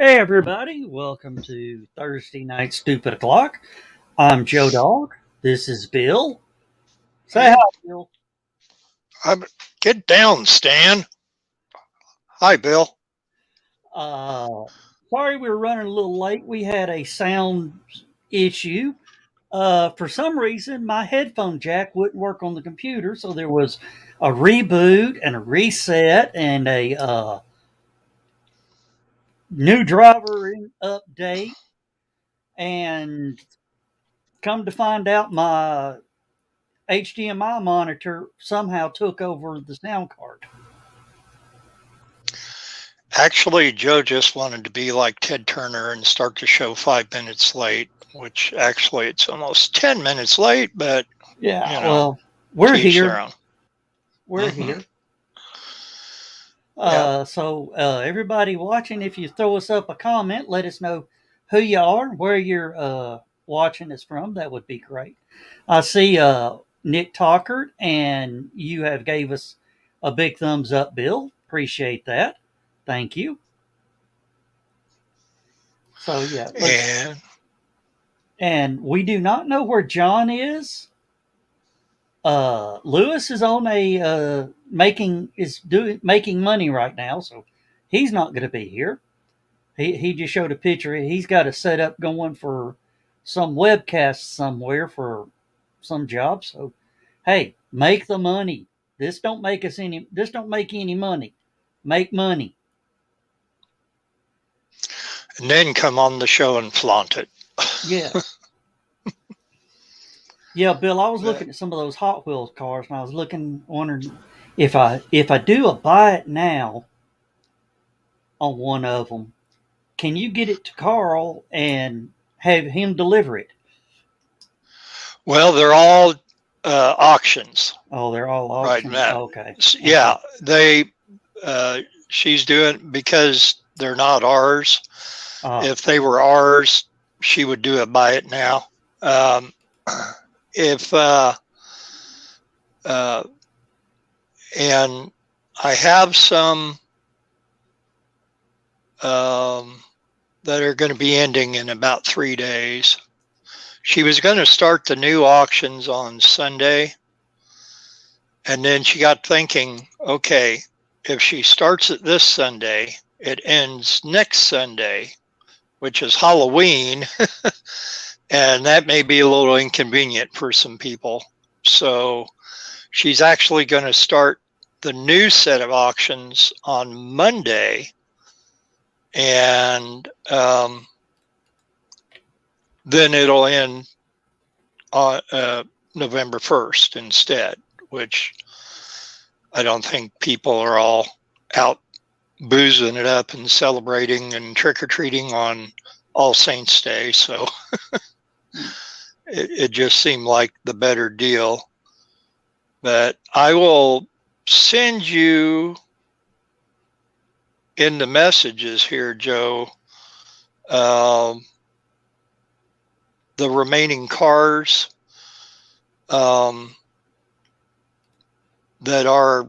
Hey everybody, welcome to Thursday Night Stupid O'Clock. I'm Joe Dog. This is Bill. Say hi, Bill. Get down, Stan. Hi, Bill. Sorry we were running a little late. We had a sound issue. For some reason, my headphone jack wouldn't work on the computer, so there was a reboot and a reset and a new driver update. And come to find out, my HDMI monitor somehow took over the sound card. Actually, Joe just wanted to be like Ted Turner and start the show 5 minutes late, which actually it's almost 10 minutes late, but yeah, well, we're here. We're mm-hmm. here. So everybody watching, if you throw us up a comment, let us know who you are, where you're watching us from. That would be great. I see Nick Talkert, and you have gave us a big thumbs up, Bill. Appreciate that. Thank you. So yeah, and we do not know where John is. Lewis is on a making money right now, so he's not going to be here. He just showed a picture. He's got a setup going for some webcast somewhere for some job. So, hey, make the money. This don't make any money. Make money. And then come on the show and flaunt it. Yeah. Yeah, Bill, I was looking at some of those Hot Wheels cars, and I was wondering if I do a buy it now on one of them, can you get it to Carl and have him deliver it? Well, they're all auctions. Oh, they're all auctions. Right, Matt. Okay. Yeah, she's doing because they're not ours. If they were ours, she would do a buy it now. And I have some that are going to be ending in about 3 days. She was going to start the new auctions on Sunday, and then she got thinking, okay, if she starts it this Sunday, it ends next Sunday, which is Halloween, and that may be a little inconvenient for some people. So she's actually going to start the new set of auctions on Monday, and then it'll end on November 1st instead, which I don't think people are all out boozing it up and celebrating and trick-or-treating on All Saints Day. So it just seemed like the better deal. But I will send you in the messages here, Joe, the remaining cars that are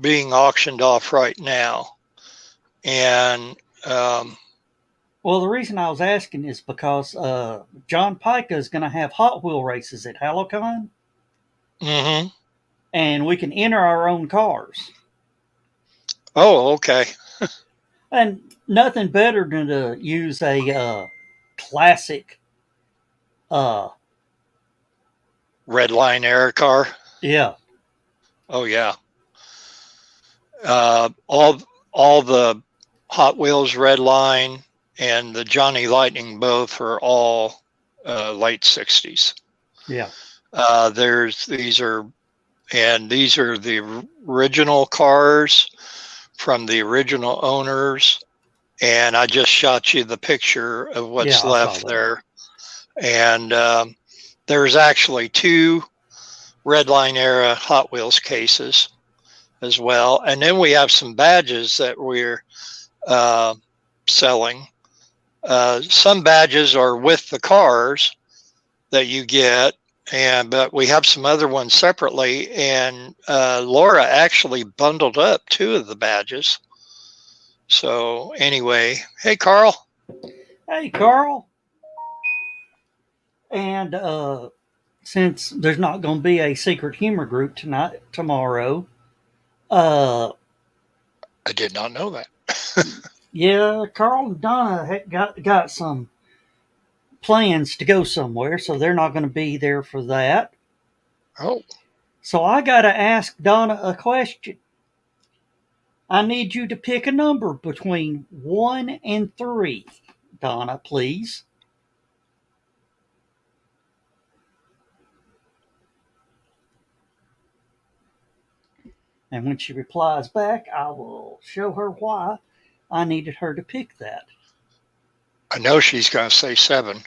being auctioned off right now. And Well, the reason I was asking is because John Pica is going to have Hot Wheel races at HallowCon, Mm-hmm. and we can enter our own cars. Oh, okay. And nothing better than to use a classic, uh, Red line air car. yeah, Oh yeah. All the Hot Wheels Red Line and the Johnny Lightning both are all late '60s. yeah, There's these are the original cars from the original owners, and I just shot you the picture of yeah. what's I saw left that. there. And there's actually two Red Line era Hot Wheels cases as well. And then we have some badges that we're uh, selling. Some badges are with the cars that you get, but we have some other ones separately. And Laura actually bundled up two of the badges. So anyway, hey Carl. Hey, Carl. And since there's not going to be a secret humor group tomorrow, uh, I did not know that. yeah, Carl and Donna got some plans to go somewhere, so they're not going to be there for that. Oh, So I got to ask Donna a question. I need you to pick a number between 1 and 3. Donna, please. And when she replies back, I will show her why I needed her to pick that. I know she's going to say 7.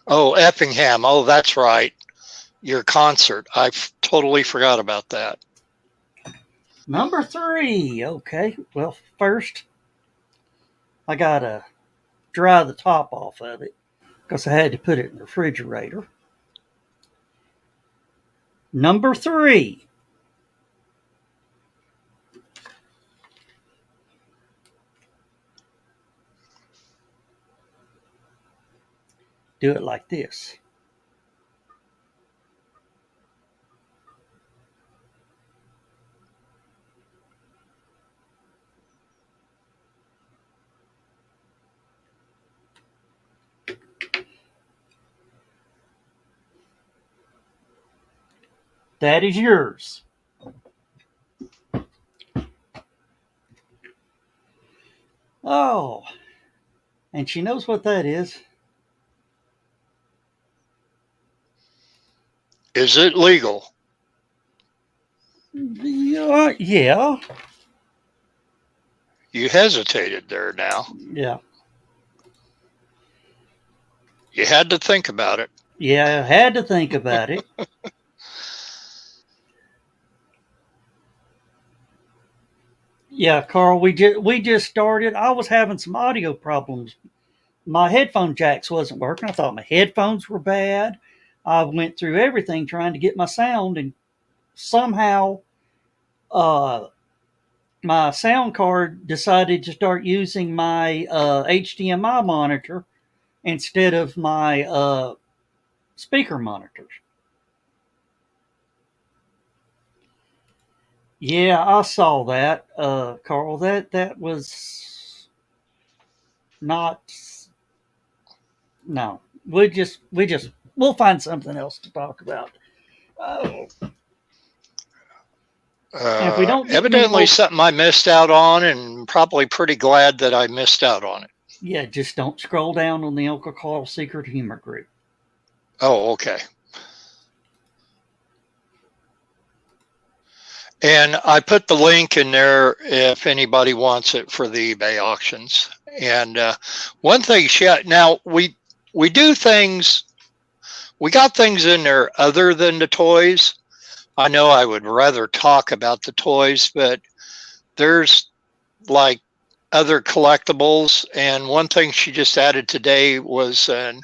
Oh, Effingham. Oh, that's right. Your concert. I totally forgot about that. Number 3. Okay, well, first, I got to dry the top off of it because I had to put it in the refrigerator. Number 3. Do it like this. That is yours. Oh, and she knows what that is. Is it legal? Yeah, yeah, You hesitated there now. yeah. You had to think about it. Yeah, I had to think about it. Yeah, Carl, we just started. I was having some audio problems. My headphone jacks wasn't working. I thought my headphones were bad. I went through everything trying to get my sound, and somehow uh, my sound card decided to start using my HDMI monitor instead of my speaker monitors. Yeah, I saw that, Carl. That was not. No, we'll find something else to talk about. Oh, and if we don't get any Evidently more, something I missed out on, and probably pretty glad that I missed out on it. yeah, just don't scroll down on the Uncle Carl Secret Humor Group. Oh, okay. And I put the link in there if anybody wants it for the eBay auctions. And one thing, now we do things. We got things in there other than the toys. I know I would rather talk about the toys, but there's like other collectibles. And one thing she just added today was an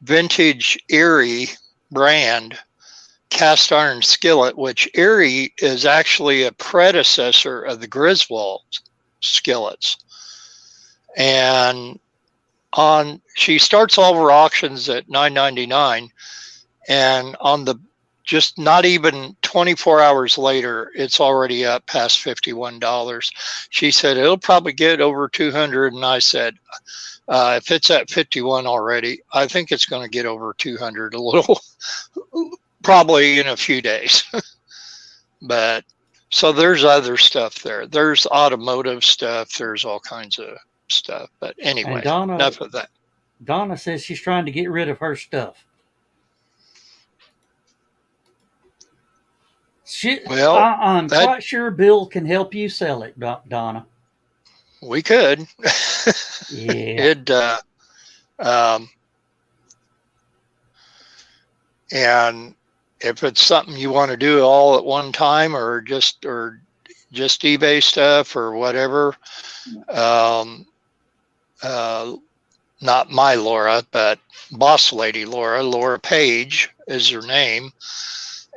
vintage Erie brand cast iron skillet, which Erie is actually a predecessor of the Griswold skillets. And she starts all her auctions at $9.99, and on the just not even 24 hours later, it's already up past $51. She said it'll probably get over 200, and I said, if it's at 51 already, I think it's going to get over 200 a little, probably in a few days. But so there's other stuff there. There's automotive stuff. There's all kinds of stuff. But anyway, enough of that. Donna says she's trying to get rid of her stuff. I'm quite sure Bill can help you sell it, Donna. We could. Yeah. And if it's something you want to do all at one time, or just eBay stuff or whatever, not my Laura, but boss lady Laura Page is her name.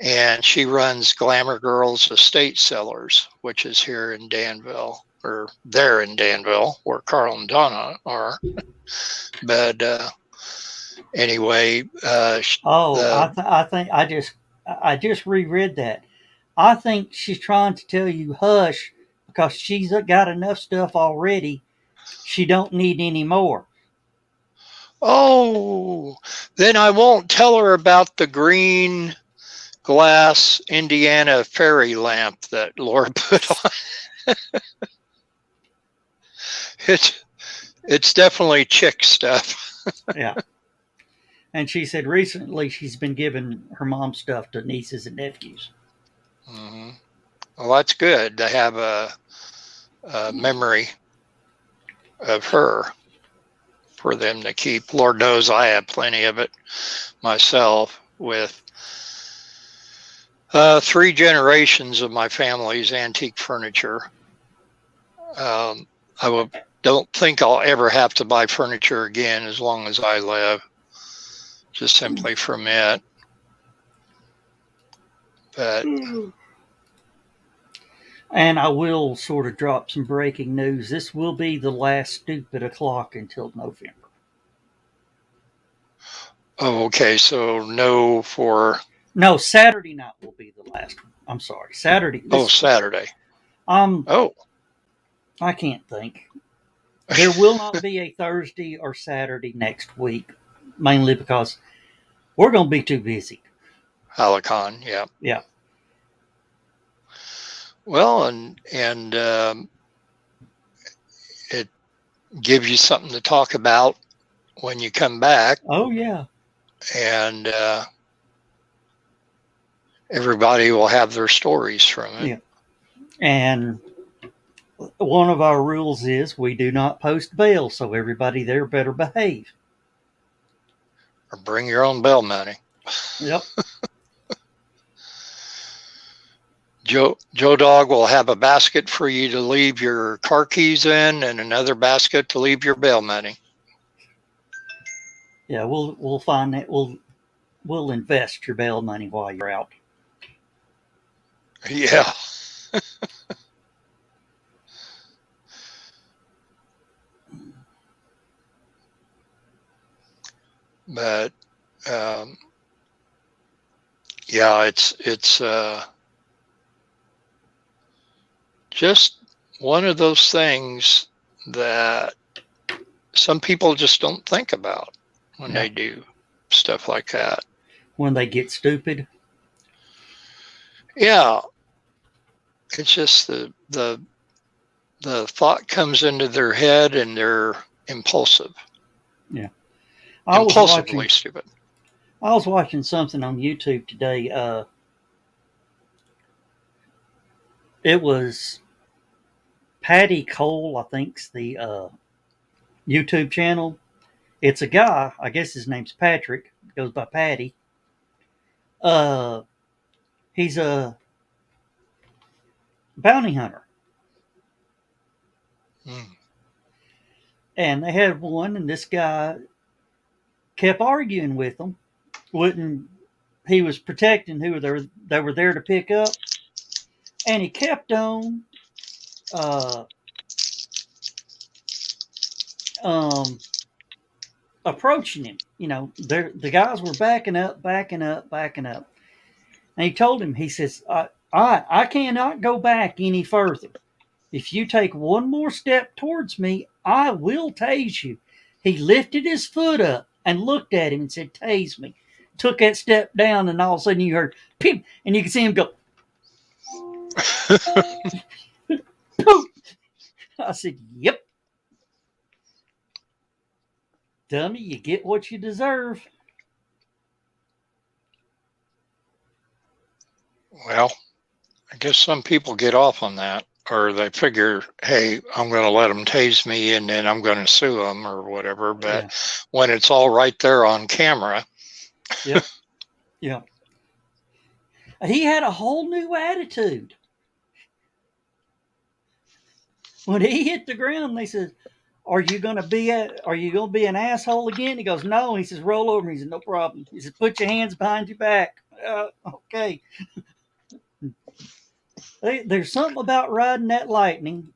And she runs Glamour Girls Estate Sellers, which is here in Danville, or there in Danville, where Carl and Donna are. But anyway, I think I just reread that. I think she's trying to tell you hush because she's got enough stuff already. She don't need any more. Oh, then I won't tell her about the green glass Indiana fairy lamp that Laura put on. It's definitely chick stuff. Yeah. And she said recently she's been giving her mom stuff to nieces and nephews. Mm-hmm. Well, that's good to have a memory of her for them to keep. Lord knows I have plenty of it myself, with 3 generations of my family's antique furniture. I don't think I'll ever have to buy furniture again as long as I live, just simply from it. But and I will sort of drop some breaking news. This will be the last stupid o'clock until November. Oh, okay. So no, Saturday night will be the last one. I'm sorry, Saturday. Saturday. I can't think. There will not be a Thursday or Saturday next week, mainly because we're going to be too busy. HallowCon, yeah. Yeah. Well, and it gives you something to talk about when you come back. Oh, yeah. And everybody will have their stories from it. Yeah. And one of our rules is we do not post bail, so everybody there better behave. Or bring your own bail money. Yep. Joe Dog will have a basket for you to leave your car keys in, and another basket to leave your bail money. Yeah, we'll find that. We'll invest your bail money while you're out. Yeah. But yeah, it's just one of those things that some people just don't think about when they do stuff like that. When they get stupid. Yeah. It's just the thought comes into their head and they're impulsive. Yeah. Impulsively stupid. I was watching something on YouTube today. It was Patty Cole, I think's the YouTube channel. It's a guy, I guess his name's Patrick, goes by Patty. He's a bounty hunter. And they had one, and this guy kept arguing with them. He was protecting who they were there to pick up, and he kept on um, approaching him. The guys were backing up, backing up, backing up. And he told him, he says, I cannot go back any further. If you take one more step towards me, I will tase you. He lifted his foot up and looked at him and said, tase me. Took that step down, and all of a sudden you heard, peep, and you can see him go, poof. I said, yep, dummy, you get what you deserve. Well, I guess some people get off on that, or they figure, hey, I'm going to let them tase me and then I'm going to sue them or whatever. But Yeah, when it's all right there on camera, yep, yeah. He had a whole new attitude. When he hit the ground, they said, Are you gonna be an asshole again? He goes, no. He says, roll over. He said, no problem. He says, put your hands behind your back. Okay. There's something about riding that lightning.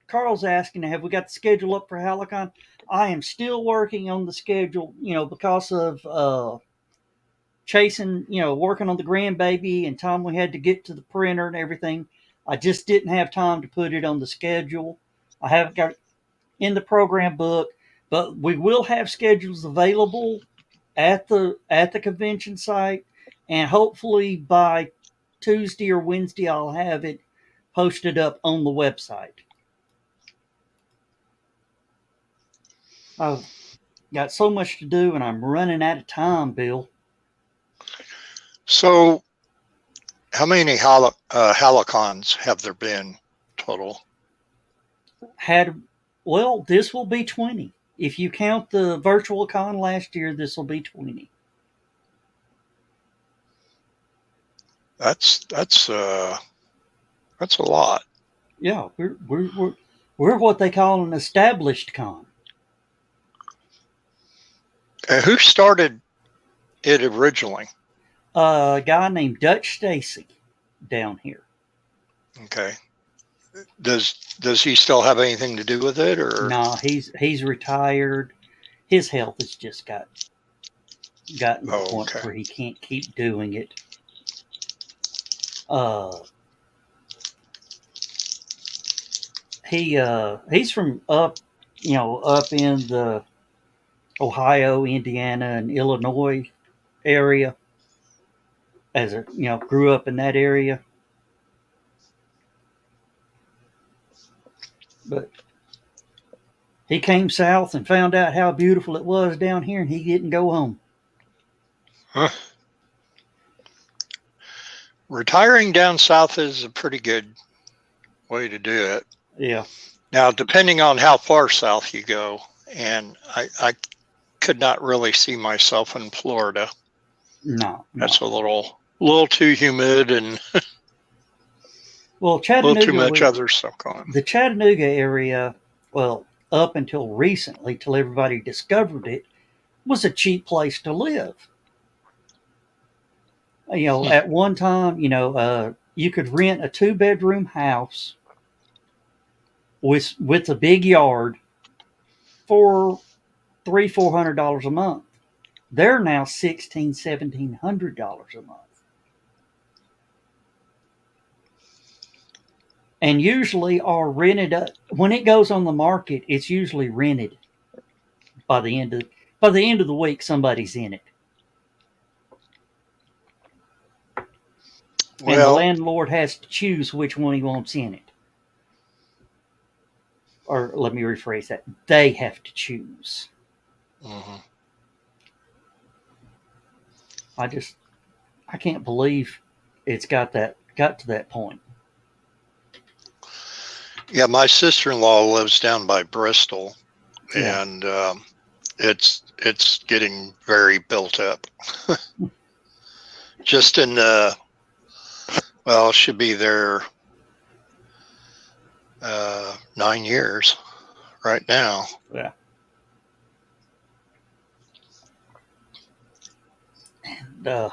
Carl's asking, have we got the schedule up for HallowCon? I am still working on the schedule, because of chasing, working on the grandbaby and time we had to get to the printer and everything. I just didn't have time to put it on the schedule. I haven't got it in the program book, but we will have schedules available at the convention site, and hopefully by Tuesday or Wednesday I'll have it posted up on the website. I've got so much to do and I'm running out of time, Bill. so how many HallowCon's have there been total? This will be 20. If you count the virtual con last year, this will be 20. That's a lot. Yeah, we're what they call an established con. And who started it originally? A guy named Dutch Stacy down here. Okay. Does he still have anything to do with it, or? No, he's retired. His health has just gotten to the point Okay. where he can't keep doing it. He's from up in the Ohio, Indiana, and Illinois area. Grew up in that area. But he came south and found out how beautiful it was down here, and he didn't go home. Huh. Retiring down south is a pretty good way to do it. Yeah. Now, depending on how far south you go, and I could not really see myself in Florida. No. That's a little too humid and well, a Chattanooga, little too much other stuff going on. The Chattanooga area, up until recently, till everybody discovered it, was a cheap place to live. At one time, you could rent a 2-bedroom house with a big yard for $400 a month. They're now $1,600-$1,700 a month. And usually are rented up. When it goes on the market, it's usually rented by the end of the week. Somebody's in it. And the landlord has to choose which one he wants in it. Or let me rephrase that. They have to choose. Mm-hmm. I can't believe it's got to that point. Yeah, my sister-in-law lives down by Bristol, Yeah. and it's getting very built up. Just in should be there 9 years right now. Yeah. And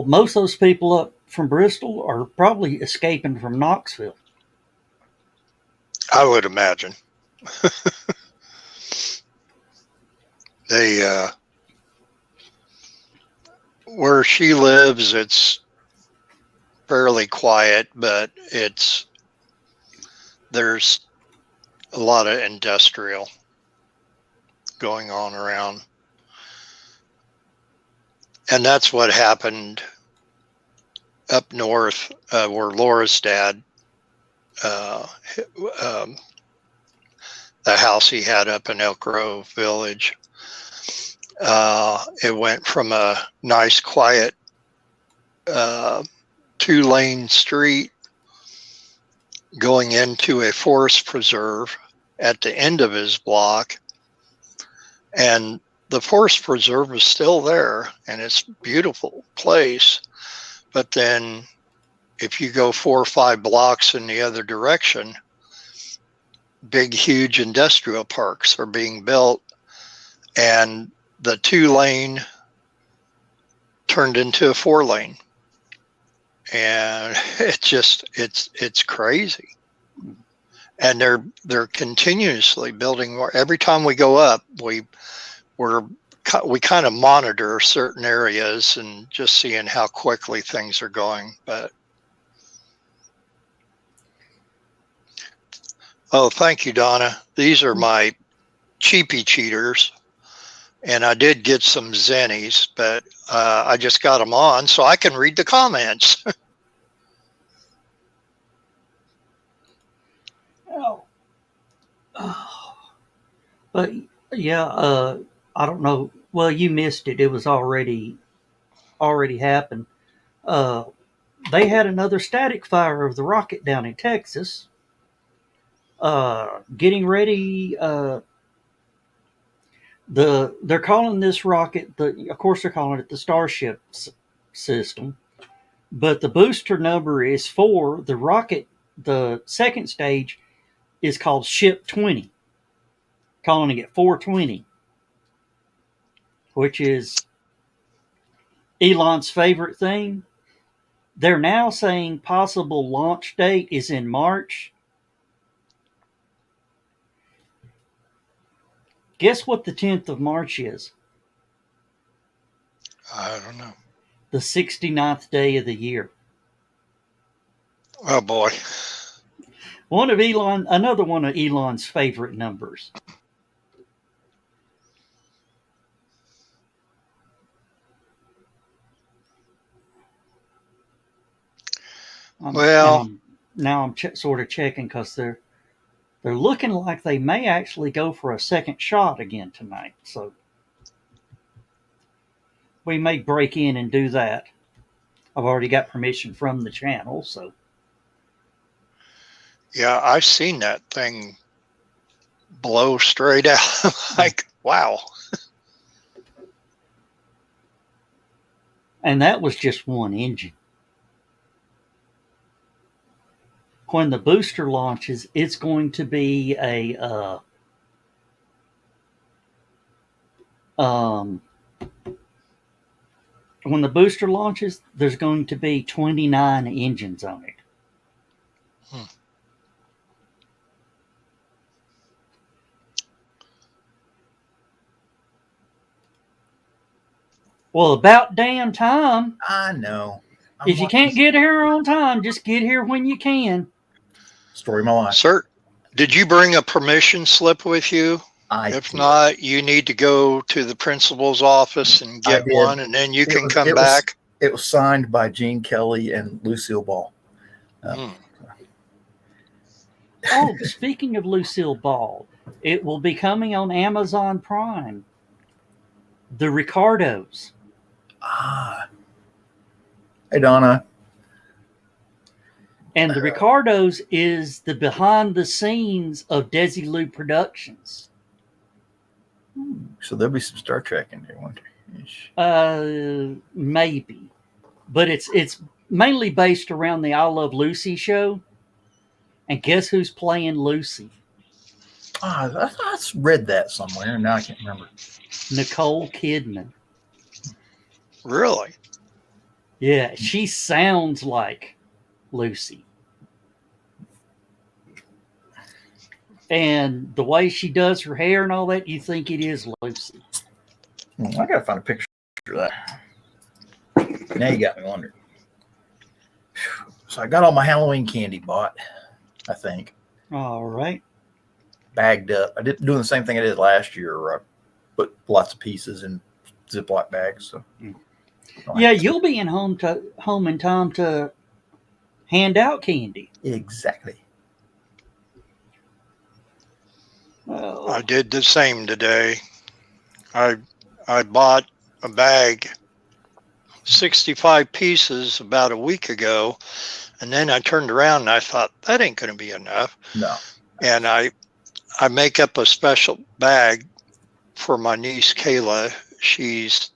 most of those people up from Bristol are probably escaping from Knoxville. I would imagine. They where she lives, it's fairly quiet, but there's a lot of industrial going on around. And that's what happened up north, where Laura's dad, uh, um, the house he had up in Elk Grove Village. It went from a nice, quiet 2-lane street going into a forest preserve at the end of his block. And the forest preserve is still there, and it's a beautiful place. But then if you go 4 or 5 blocks in the other direction, big, huge industrial parks are being built, and the 2-lane turned into a 4-lane. And it's crazy. And they're continuously building more. Every time we go up, we kind of monitor certain areas and just seeing how quickly things are going. But oh, thank you, Donna. These are my cheapy cheaters, and I did get some zennies, but I just got them on so I can read the comments. But yeah, I don't know. Well, you missed it. It was already happened. Uh, they had another static fire of the rocket down in Texas. Getting ready. They're calling this rocket of course they're calling it the Starship system, but the booster number is 4. The rocket, the second stage, is called Ship 20, calling it 420, which is Elon's favorite thing. They're now saying possible launch date is in March. Guess what the 10th of March is? I don't know. The 69th day of the year. Oh boy. Another one of Elon's favorite numbers. Well, Now I'm sort of checking because they're looking like they may actually go for a second shot again tonight. So we may break in and do that. I've already got permission from the channel, so yeah, I've seen that thing blow straight out. Like, wow. And that was just one engine. When the booster launches, it's going to be a when the booster launches, there's going to be 29 engines on it. Hmm. Well, about damn time. I know. If you can't get here on time, just get here when you can. Story of my life. Sir, did you bring a permission slip with you? If not, you need to go to the principal's office and get one, and then you can come back. It was signed by Gene Kelly and Lucille Ball. Oh, speaking of Lucille Ball, it will be coming on Amazon Prime. The Ricardos. Ah. Hey, Donna. And the Ricardos is the behind the scenes of Desilu Productions. So there'll be some Star Trek in there, won't there? Maybe. But it's mainly based around the I Love Lucy show. And guess who's playing Lucy? I read that somewhere, and now I can't remember. Nicole Kidman. Really? Yeah, she sounds like Lucy. And the way she does her hair and all that, you think it is Lucy. I gotta find a picture of that. Now you got me wondering. So I got all my Halloween candy bought, I think. All right. Bagged up. I didn't do the same thing I did last year where I put lots of pieces in Ziploc bags. So Yeah, you'll be home in time to hand out candy. exactly. I did the same today. I bought a bag, 65 pieces about a week ago, and then I turned around and I thought that ain't going to be enough. No. And I make up a special bag for my niece Kayla. She's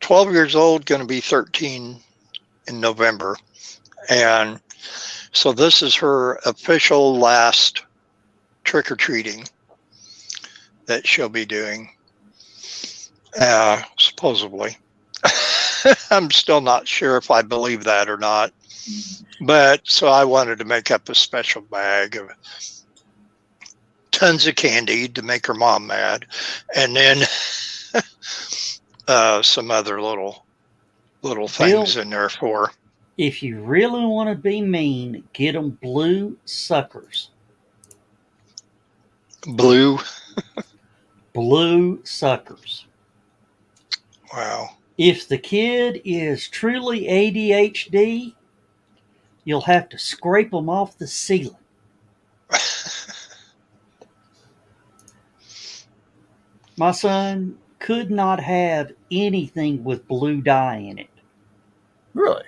12 years old, going to be 13 in November, and so this is her official last trick-or-treating that she'll be doing, supposedly. I'm still not sure if I believe that or not, but so I wanted to make up a special bag of tons of candy to make her mom mad, and then some other little things in there for. If you really want to be mean, get them blue suckers. Blue. Blue suckers. Wow. If the kid is truly ADHD, you'll have to scrape them off the ceiling. My son could not have anything with blue dye in it. Really?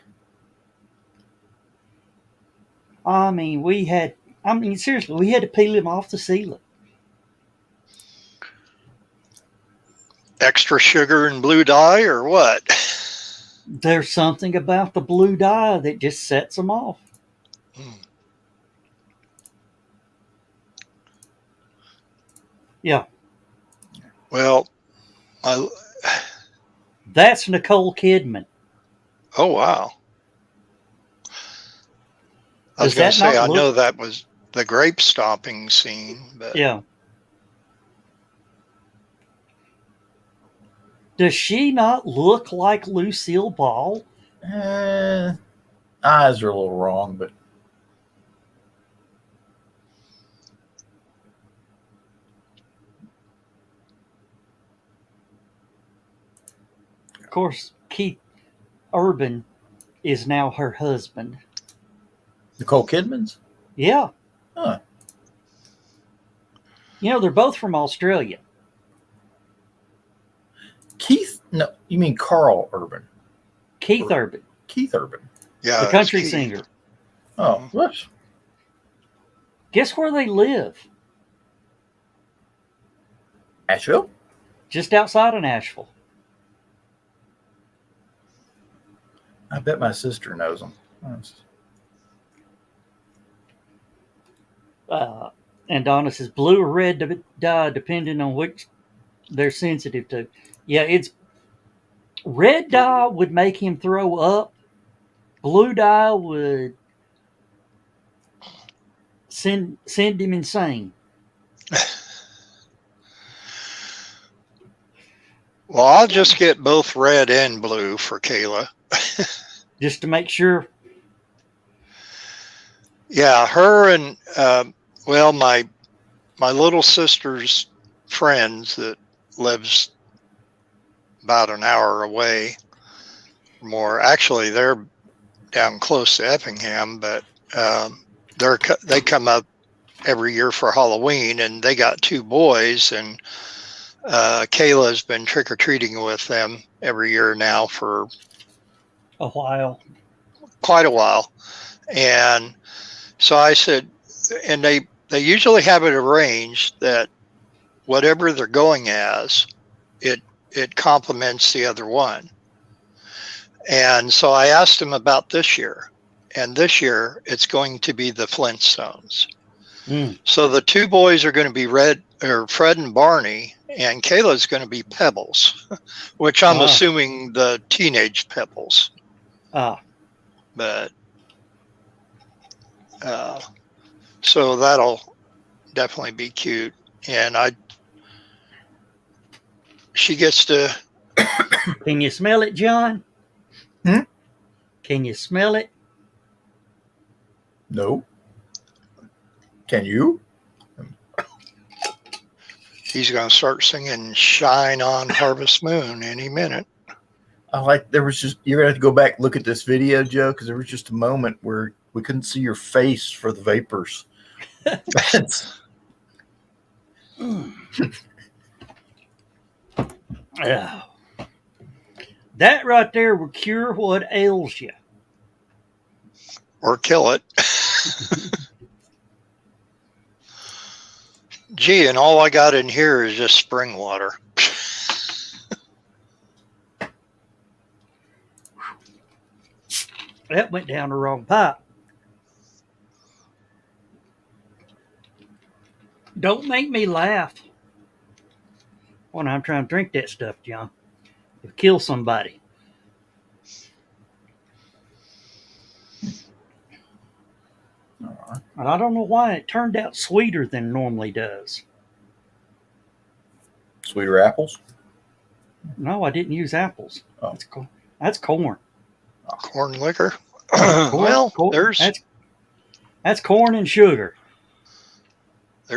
Seriously, we had to peel him off the ceiling. Extra sugar and blue dye or what? There's something about the blue dye that just sets them off. Yeah. Well, that's Nicole Kidman. Oh, wow. I was going to say, I know that was the grape stomping scene, but yeah. Does she not look like Lucille Ball? Eyes are a little wrong, but of course, Keith Urban is now her husband. Nicole Kidman's? Yeah. Huh. They're both from Australia. Keith? No, you mean Carl Urban? Keith Urban. Keith Urban. Yeah, the country singer. Oh, whoops. Guess where they live? Asheville? Just outside of Nashville. I bet my sister knows them. And Donna says blue or red dye, depending on which they're sensitive to. Yeah, it's red dye would make him throw up. Blue dye would send him insane. Well, I'll just get both red and blue for Kayla. Just to make sure. Yeah, her and my little sister's friends that lives about an hour away or more. Actually, they're down close to Effingham, but they come up every year for Halloween, and they got 2 boys, and Kayla's been trick-or-treating with them every year now for A while. quite a while. And so I said, and they usually have it arranged that whatever they're going as, it complements the other one. And so I asked him about this year, and this year it's going to be the Flintstones. So the 2 boys are going to be Fred and Barney, and Kayla's going to be Pebbles, which I'm assuming the teenage Pebbles. But so definitely be cute. And she gets to. Can you smell it, John? Hmm? Can you smell it? No. Can you? He's going to start singing "Shine on Harvest Moon" any minute. There was just, you're going to have to go back and look at this video, Joe, because there was just a moment where we couldn't see your face for the vapors. Oh. That right there will cure what ails you. Or kill it. Gee, and all I got in here is just spring water. That went down the wrong pipe. Don't make me laugh when I'm trying to drink that stuff, John. It'll kill somebody. And I don't know why it turned out sweeter than it normally does. Sweeter apples? No, I didn't use apples. Oh. That's corn. Corn liquor. Corn, that's corn and sugar.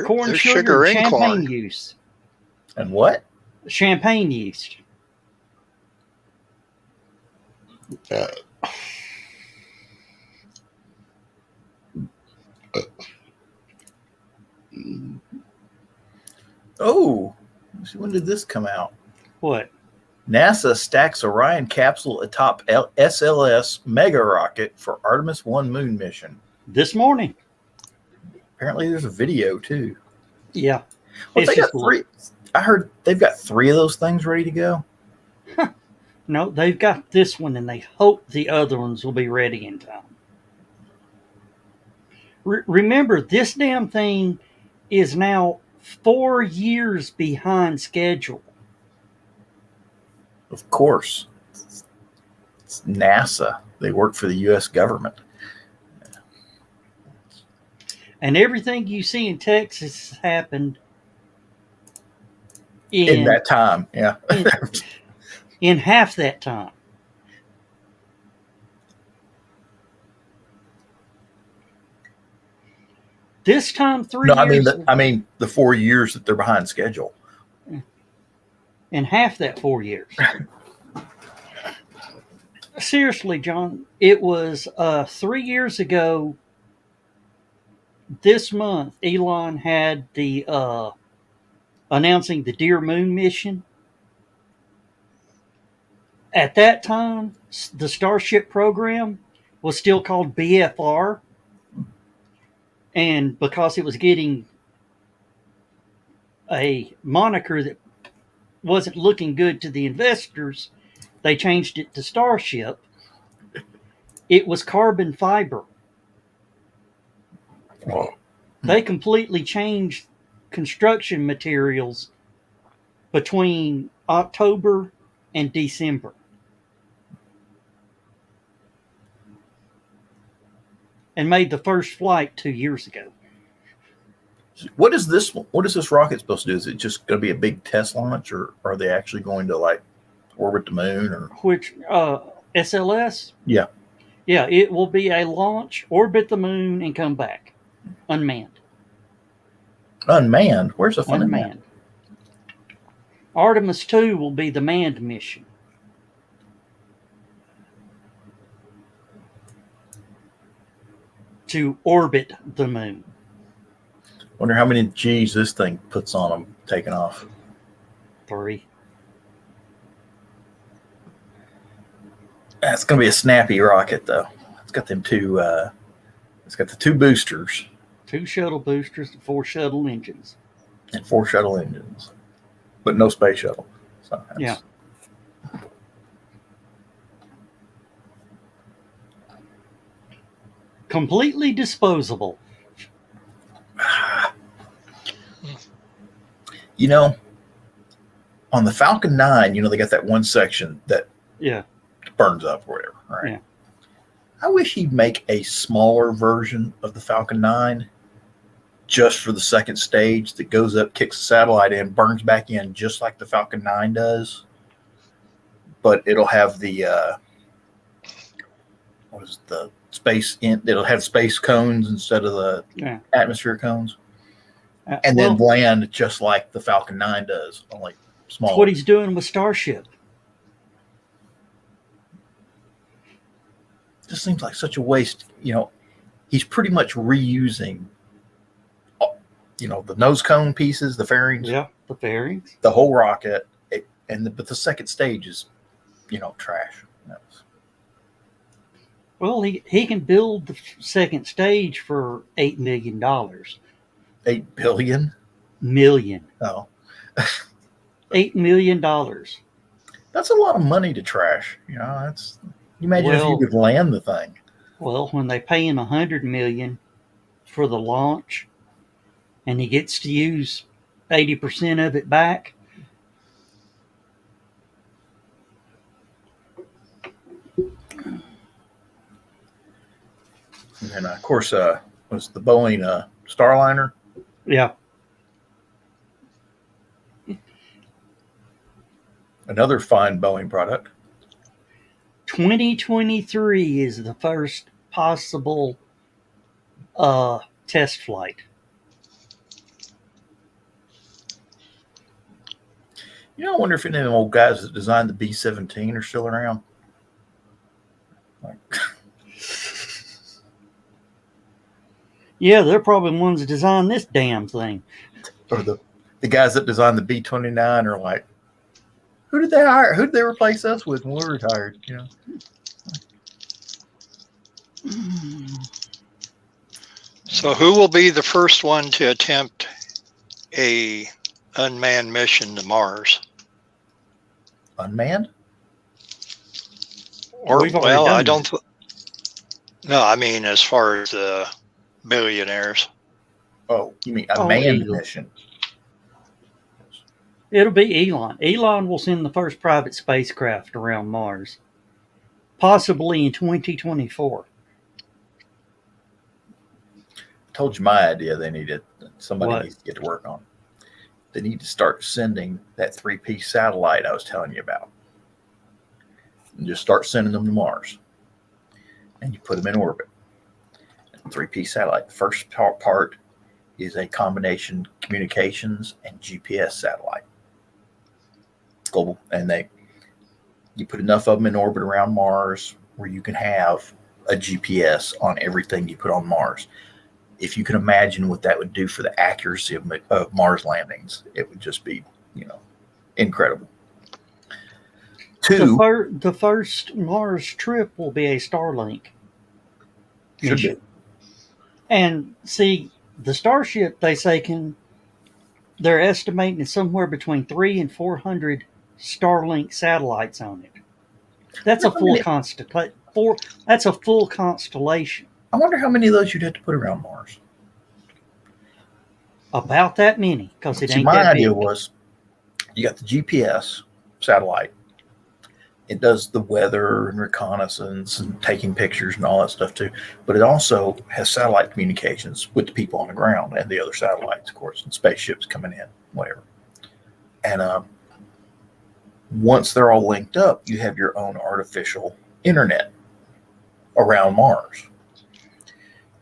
Corn, there's sugar, and in champagne corn. yeast. And what? Champagne yeast. Oh, when did this come out? What? NASA stacks Orion capsule atop SLS mega rocket for Artemis 1 moon mission. This morning. Apparently, there's a video too. Yeah. Well, they got three. I heard they've got 3 of those things ready to go. Huh. No, they've got this one, and they hope the other ones will be ready in time. Remember, this damn thing is now 4 years behind schedule. Of course. It's NASA. They work for the U.S. government. And everything you see in Texas happened in that time. Yeah. in half that time. This time, 3 years. I mean, the 4 years that they're behind schedule. In half that 4 years. Seriously, John, it was 3 years ago this month, Elon had the announcing the Dear Moon mission. At that time, the Starship program was still called BFR. And because it was getting a moniker that wasn't looking good to the investors, they changed it to Starship. It was carbon fiber. Whoa. They completely changed construction materials between October and December. And made the first flight 2 years ago. What is this rocket supposed to do? Is it just going to be a big test launch, or are they actually going to like orbit the moon? Or which SLS? Yeah. Yeah, it will be a launch, orbit the moon, and come back. Unmanned. Unmanned? Where's the fun in that? Unmanned. Artemis 2 will be the manned mission. To orbit the moon. Wonder how many G's this thing puts on them taking off. 3. It's going to be a snappy rocket, though. It's got them 2. It's got the 2 boosters. 2 shuttle boosters and 4 shuttle engines. And 4 shuttle engines, but no space shuttle. So yeah. Completely disposable. You know, on the Falcon 9, they got that one section that burns up or whatever, right? Yeah. I wish he'd make a smaller version of the Falcon 9 just for the second stage that goes up, kicks the satellite in, burns back in, just like the Falcon 9 does. But it'll have the space in? It'll have space cones instead of the atmosphere cones, and then land just like the Falcon 9 does, only smaller. That's what he's doing with Starship. Just seems like such a waste. He's pretty much reusing, the nose cone pieces, the fairings. Yeah, the fairings. The whole rocket, but the second stage is, trash. Well, he can build the second stage for $8 million. $8 billion? Million. Oh. $8 million. That's a lot of money to trash. You imagine if you could land the thing. Well, when they pay him $100 million for the launch, and he gets to use 80% of it back. And of course, was the Boeing Starliner. Yeah. Another fine Boeing product. 2023 is the first possible test flight. I wonder if any of them old guys that designed the B-17 are still around. Yeah, they're probably the ones that designed this damn thing. Or the guys that designed the B-29 are like, who did they hire? Who did they replace us with when we retired? So who will be the first one to attempt a unmanned mission to Mars? Unmanned? Or, well, I don't... No, I mean as far as the billionaires. Oh, you mean a manned mission? It'll be Elon. Elon will send the first private spacecraft around Mars, possibly in 2024. Told you my idea. They needed somebody What? needs to get to work on. They need to start sending that 3-piece satellite I was telling you about, and just start sending them to Mars. And you put them in orbit. 3-piece satellite. The first part is a combination communications and GPS satellite. Global, and you put enough of them in orbit around Mars where you can have a GPS on everything you put on Mars. If you can imagine what that would do for the accuracy of Mars landings, it would just be, incredible. The first Mars trip will be a Starlink mission. And see, the Starship, they say, they're estimating it's somewhere between 300 and 400 Starlink satellites on it. That's a full That's a full constellation. I wonder how many of those you'd have to put around Mars. About that many, because it ain't my that idea big. Was you got the GPS satellite. It does the weather and reconnaissance and taking pictures and all that stuff too. But it also has satellite communications with the people on the ground and the other satellites, of course, and spaceships coming in, whatever. And once they're all linked up, you have your own artificial internet around Mars.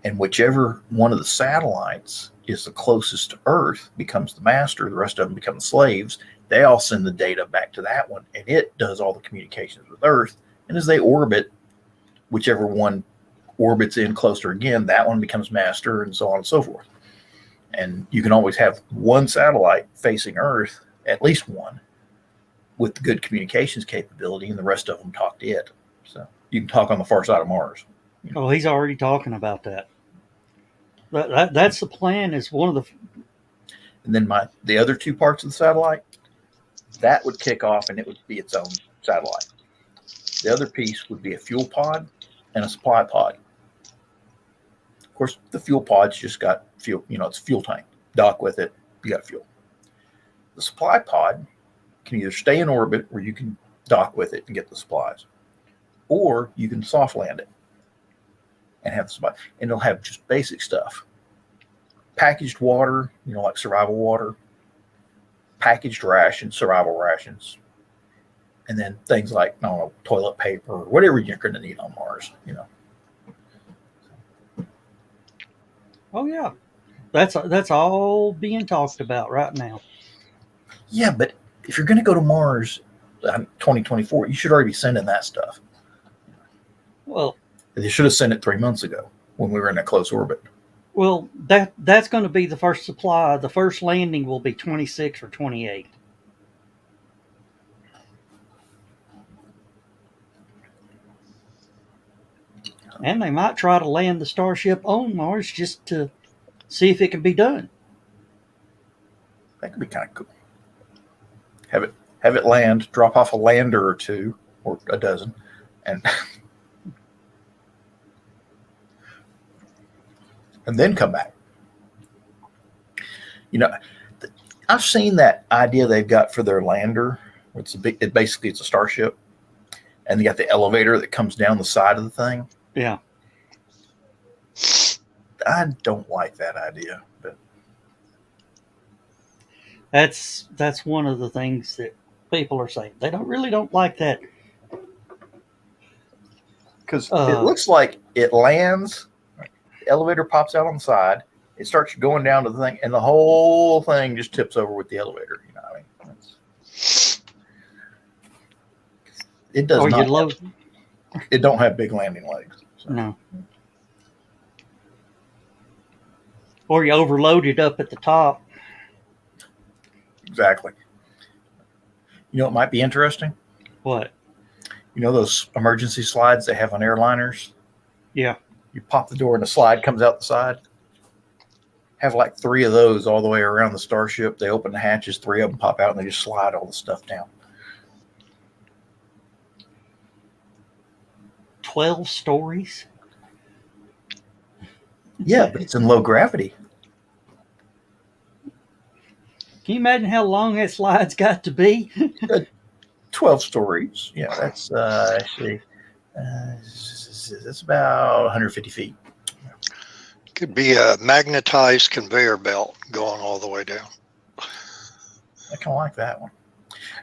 And whichever one of the satellites is the closest to Earth becomes the master. The rest of them become slaves. They all send the data back to that one, and it does all the communications with Earth. And as they orbit, whichever one orbits in closer again, that one becomes master, and so on and so forth. And you can always have one satellite facing Earth, at least one, with good communications capability, and the rest of them talk to it. So you can talk on the far side of Mars. Oh, he's already talking about that. That's the plan. Is one of the. And then the other two parts of the satellite, that would kick off, and it would be its own satellite. The other piece would be a fuel pod and a supply pod. Of course, the fuel pod's just got fuel. It's a fuel tank. Dock with it. You got fuel. The supply pod can either stay in orbit where you can dock with it and get the supplies, or you can soft land it and have the supply. And it'll have just basic stuff. packaged water, like survival water, packaged rations, survival rations, and then things like, I don't know, toilet paper or whatever you're going to need on Mars. Oh yeah, that's all being talked about right now. Yeah, but if you're going to go to Mars 2024, you should already be sending that stuff. Well, they should have sent it 3 months ago when we were in a close orbit. Well, that's going to be the first supply. The first landing will be 26 or 28. And they might try to land the Starship on Mars just to see if it can be done. That could be kind of cool. Have it land, drop off a lander or two, or a dozen, and and then come back. I've seen that idea they've got for their lander. It's basically it's a Starship, and they got the elevator that comes down the side of the thing. Yeah. I don't like that idea, but that's one of the things that people are saying. They don't like that. Because it looks like it lands, the elevator pops out on the side, it starts going down to the thing, and the whole thing just tips over with the elevator. It does not. It don't have big landing legs. So. No. Or you overload it up at the top. Exactly. It might be interesting? What? Those emergency slides they have on airliners? Yeah. You pop the door and the slide comes out the side. Have like 3 of those all the way around the Starship. They open the hatches, 3 of them pop out, and they just slide all the stuff down. 12 stories? Yeah, but it's in low gravity. Can you imagine how long that slide's got to be? 12 stories. Yeah, that's actually that's about 150 feet. Could be a magnetized conveyor belt going all the way down. I kind of like that one.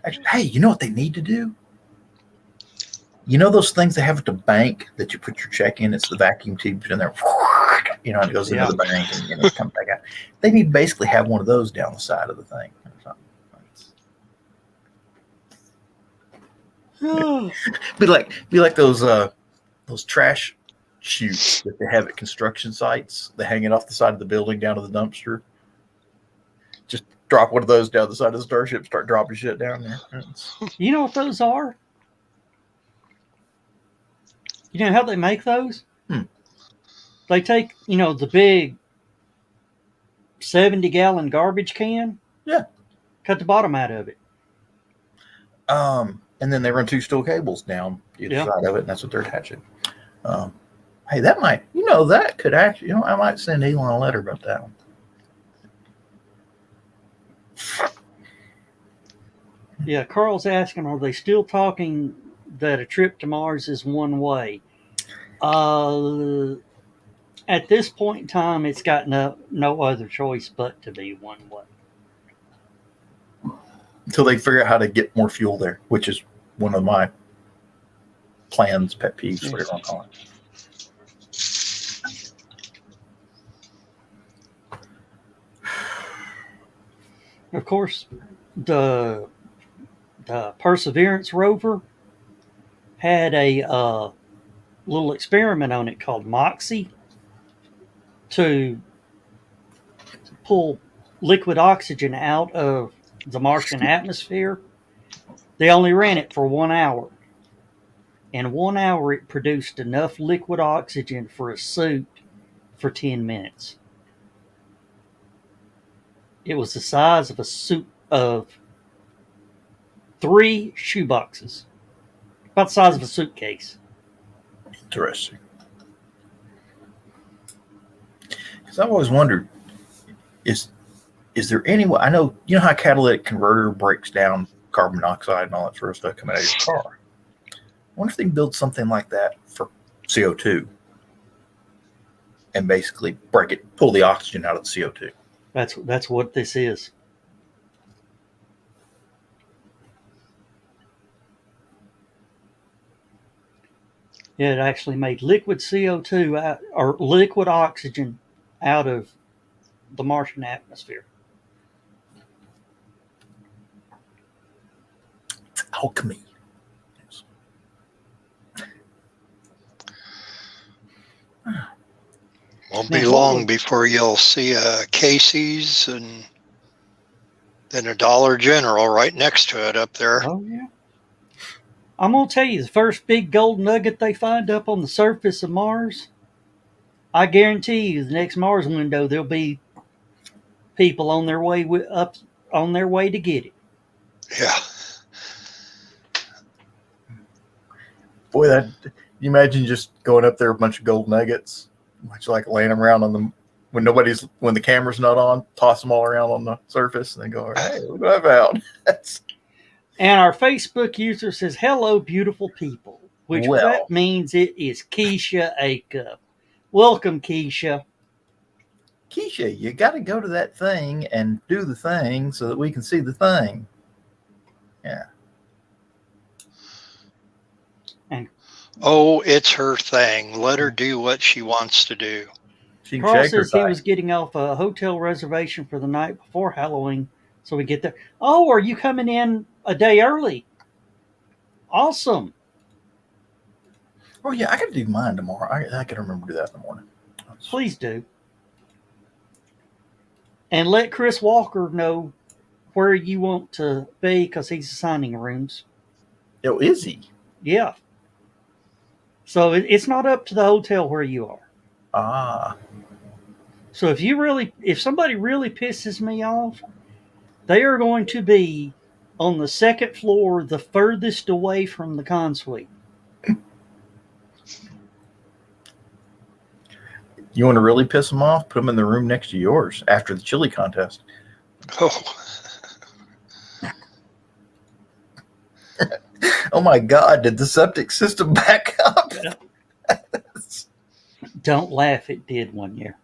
Actually, hey, you know what they need to do? Those things they have at the bank that you put your check in? It's the vacuum tube in there. And it goes into the bank and it comes back out. They need to basically have one of those down the side of the thing. Be like those trash chutes that they have at construction sites. They hang it off the side of the building down to the dumpster. Just drop one of those down the side of the Starship, start dropping shit down there. You know what those are? You know how they make those? They take, the big 70-gallon garbage can. Yeah. Cut the bottom out of it. And then they run 2 steel cables down either side of it, and that's what they're attaching. Hey, that might, that could actually, I might send Elon a letter about that one. Yeah, Carl's asking, are they still talking that a trip to Mars is one way? At this point in time, it's got no other choice but to be one way. Until they figure out how to get more fuel there, which is one of my plans, pet peeves, whatever I'm calling it. Of course, the Perseverance rover had a little experiment on it called Moxie to pull liquid oxygen out of the Martian atmosphere. They only ran it for 1 hour. In 1 hour, it produced enough liquid oxygen for a suit for 10 minutes. It was the size of a suit of 3 shoeboxes. About the size of a suitcase. Interesting. Because I've always wondered, is there any way? I know how a catalytic converter breaks down carbon monoxide and all that sort of stuff coming out of your car. I wonder if they can build something like that for CO2. and basically break it, pull the oxygen out of the CO2. That's what this is. Yeah, it actually made liquid CO2 out, or liquid oxygen out of the Martian atmosphere. It's alchemy. Won't be long before you'll see a Casey's and then a Dollar General right next to it up there. Oh, yeah. I'm going to tell you, the first big gold nugget they find up on the surface of Mars, I guarantee you the next Mars window, there'll be people on their way up on their way to get it. Yeah. Boy, you imagine just going up there with a bunch of gold nuggets, much like laying them around on them when the camera's not on, toss them all around on the surface, and then go, hey, look what I found. And our Facebook user says, hello, beautiful people, which that means it is Keisha Acup. Welcome, Keisha. Keisha, you got to go to that thing and do the thing so that we can see the thing. Yeah. And oh, it's her thing. Let her do what she wants to do. Carl says he was getting off a hotel reservation for the night before Halloween, so we get there. Oh, are you coming in a day early? Awesome. Oh, yeah, I got to do mine tomorrow. I can remember to do that in the morning. Please do. And let Chris Walker know where you want to be, because he's assigning rooms. Oh, is he? Yeah. So it's not up to the hotel where you are. Ah. So if somebody really pisses me off, they are going to be on the second floor, the furthest away from the con suite. You want to really piss them off? Put them in the room next to yours after the chili contest. Oh. Oh my God, did the septic system back up? Don't laugh, it did one year.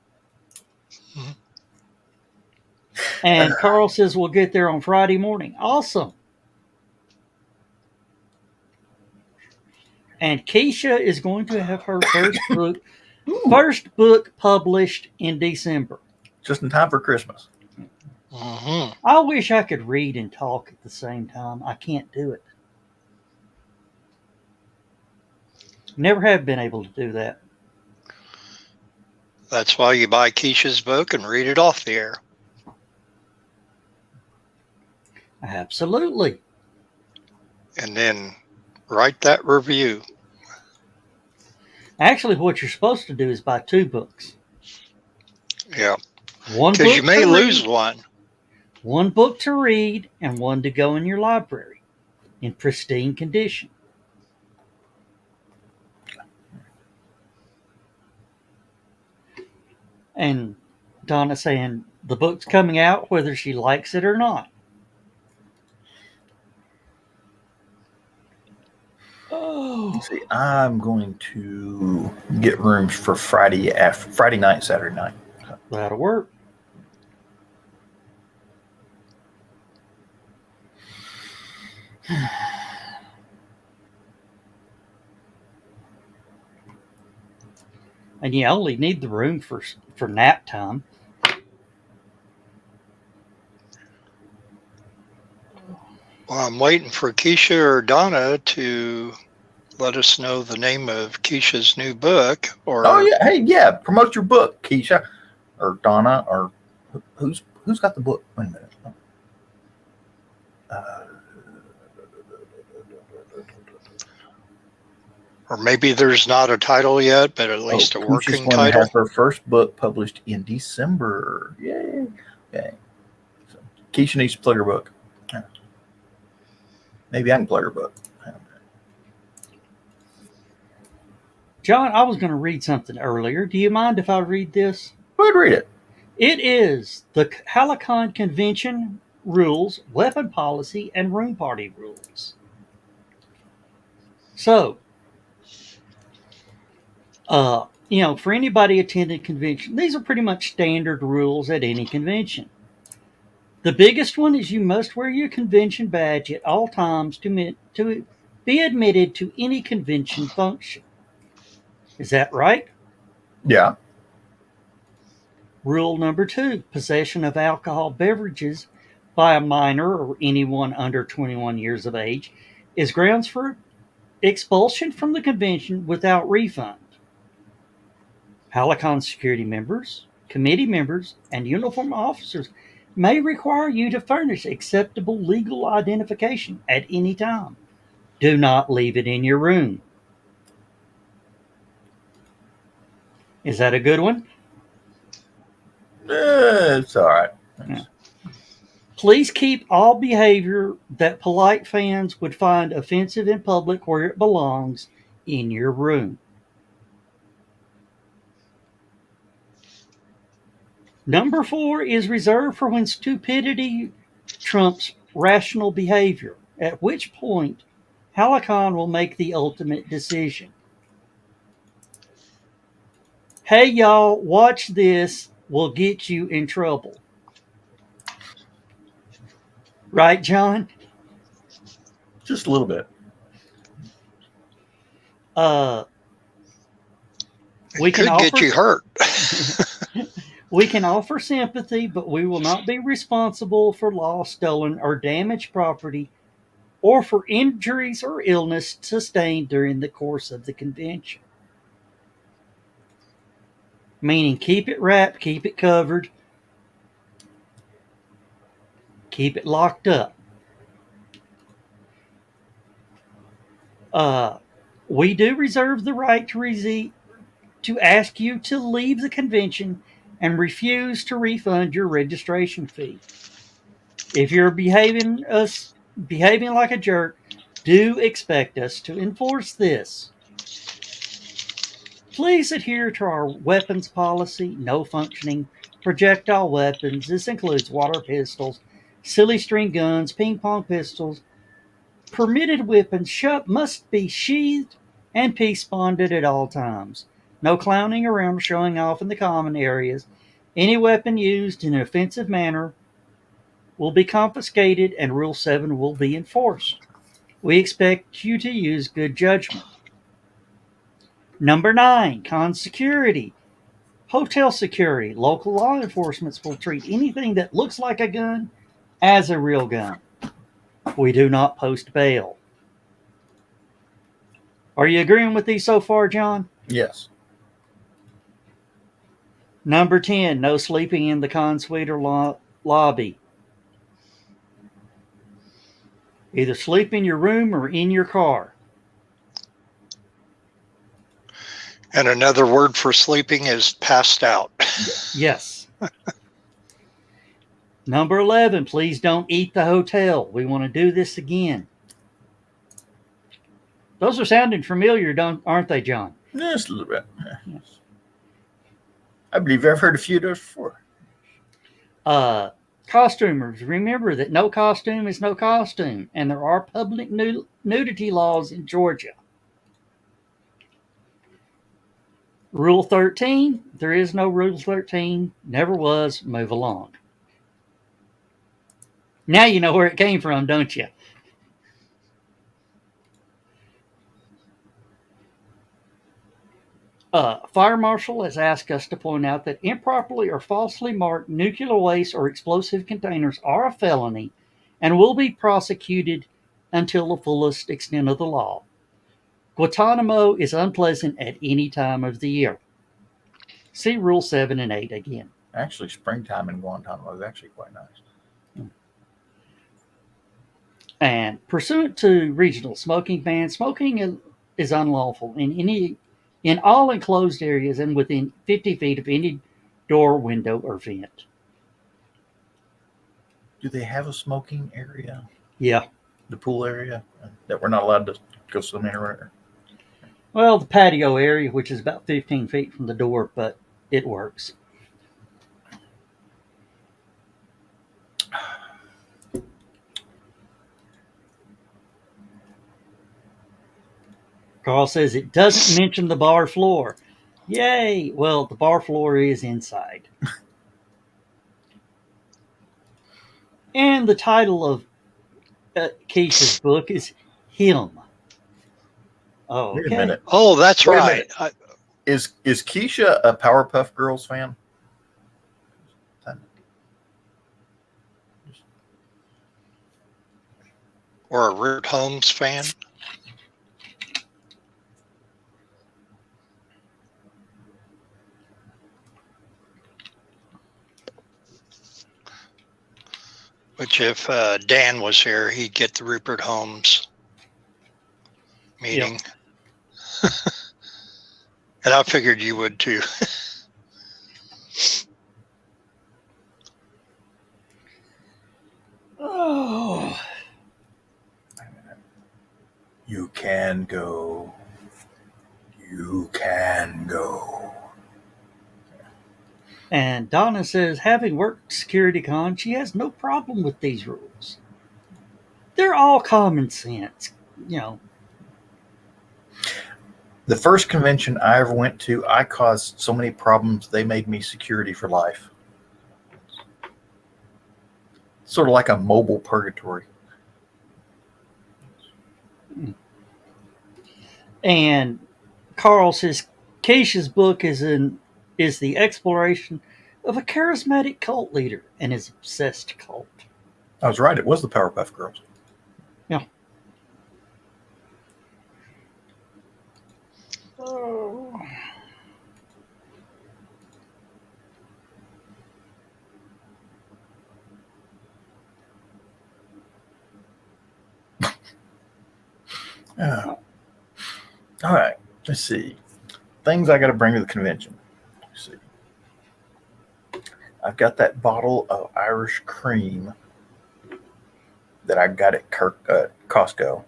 And Carl says we'll get there on Friday morning. Awesome. And Keisha is going to have her first book published in December. Just in time for Christmas. Mm-hmm. I wish I could read and talk at the same time. I can't do it. Never have been able to do that. That's why you buy Keisha's book and read it off the air. Absolutely. And then write that review. Actually, what you're supposed to do is buy 2 books. Yeah. One book because you may lose one. One book to read and one to go in your library in pristine condition. And Donna saying the book's coming out whether she likes it or not. Oh. See, I'm going to get rooms for Friday night, Saturday night. That'll work. And you only need the room for nap time. Well, I'm waiting for Keisha or Donna to let us know the name of Keisha's new book. Oh yeah, hey, yeah, promote your book, Keisha or Donna, or who's got the book? Wait a minute. Or maybe there's not a title yet, but at least a working title. Have her first book published in December. Yay! Okay. So, Keisha needs to plug her book. Maybe I can plug her book. John, I was going to read something earlier. Do you mind if I read this? Go ahead, read it. It is the HallowCon convention rules, weapon policy, and room party rules. So, for anybody attending convention, these are pretty much standard rules at any convention. The biggest one is you must wear your convention badge at all times to be admitted to any convention function. Is that right? Yeah. Rule number 2, possession of alcohol beverages by a minor or anyone under 21 years of age is grounds for expulsion from the convention without refund. HallowCon's security members, committee members, and uniform officers may require you to furnish acceptable legal identification at any time. Do not leave it in your room. Is that a good one? It's all right. Yeah. Please keep all behavior that polite fans would find offensive in public where it belongs, in your room. Number 4 is reserved for when stupidity trumps rational behavior, at which point HallowCon will make the ultimate decision. Hey y'all, watch this, will get you in trouble. Right, John? Just a little bit. We could get you hurt. We can offer sympathy, but we will not be responsible for lost, stolen, or damaged property or for injuries or illness sustained during the course of the convention. Meaning keep it wrapped, keep it covered, keep it locked up. We do reserve the right to ask you to leave the convention and refuse to refund your registration fee. If you're behaving like a jerk, do expect us to enforce this. Please adhere to our weapons policy, no functioning projectile weapons. This includes water pistols, silly string guns, ping pong pistols. Permitted weapons must be sheathed and peace bonded at all times. No clowning around or showing off in the common areas. Any weapon used in an offensive manner will be confiscated and Rule 7 will be enforced. We expect you to use good judgment. Number 9, con security. Hotel security. Local law enforcement will treat anything that looks like a gun as a real gun. We do not post bail. Are you agreeing with these so far, John? Yes. Number 10, no sleeping in the con suite or lobby. Either sleep in your room or in your car. And another word for sleeping is passed out. Yes. Number 11, please don't eat the hotel. We want to do this again. Those are sounding familiar, aren't they, John? Just a little bit. Yes. I believe I've heard a few of those before. Costumers, remember that no costume is no costume, and there are public nudity laws in Georgia. Rule 13, there is no Rule 13, never was, move along. Now you know where it came from, don't you? Fire Marshal has asked us to point out that improperly or falsely marked nuclear waste or explosive containers are a felony and will be prosecuted until the fullest extent of the law. Guantanamo is unpleasant at any time of the year. See Rule 7 and 8 again. Actually, springtime in Guantanamo is actually quite nice. And pursuant to regional smoking ban, smoking is unlawful in all enclosed areas and within 50 feet of any door, window, or vent. Do they have a smoking area? Yeah. The pool area that we're not allowed to go swim anywhere? Well, the patio area, which is about 15 feet from the door, but it works. Carl says it doesn't mention the bar floor. Yay! Well, the bar floor is inside. And the title of Keisha's book is Him. Oh, Wait a okay. minute. Oh, that's Wait a right. minute. Is Keisha a Powerpuff Girls fan? Or a Rupert Holmes fan. Which, if Dan was here, he'd get the Rupert Holmes meeting. Yep. And I figured you would too. Oh. You can go. You can go. And Donna says, having worked SecurityCon, she has no problem with these rules. They're all common sense, you know. The first convention I ever went to, I caused so many problems, they made me security for life. Sort of like a mobile purgatory. And Carl says, Keisha's book is the exploration of a charismatic cult leader and his obsessed cult. I was right. It was the Powerpuff Girls. Yeah. Oh. All right. Let's see. Things I got to bring to the convention. Let's see. I've got that bottle of Irish cream that I got at Costco.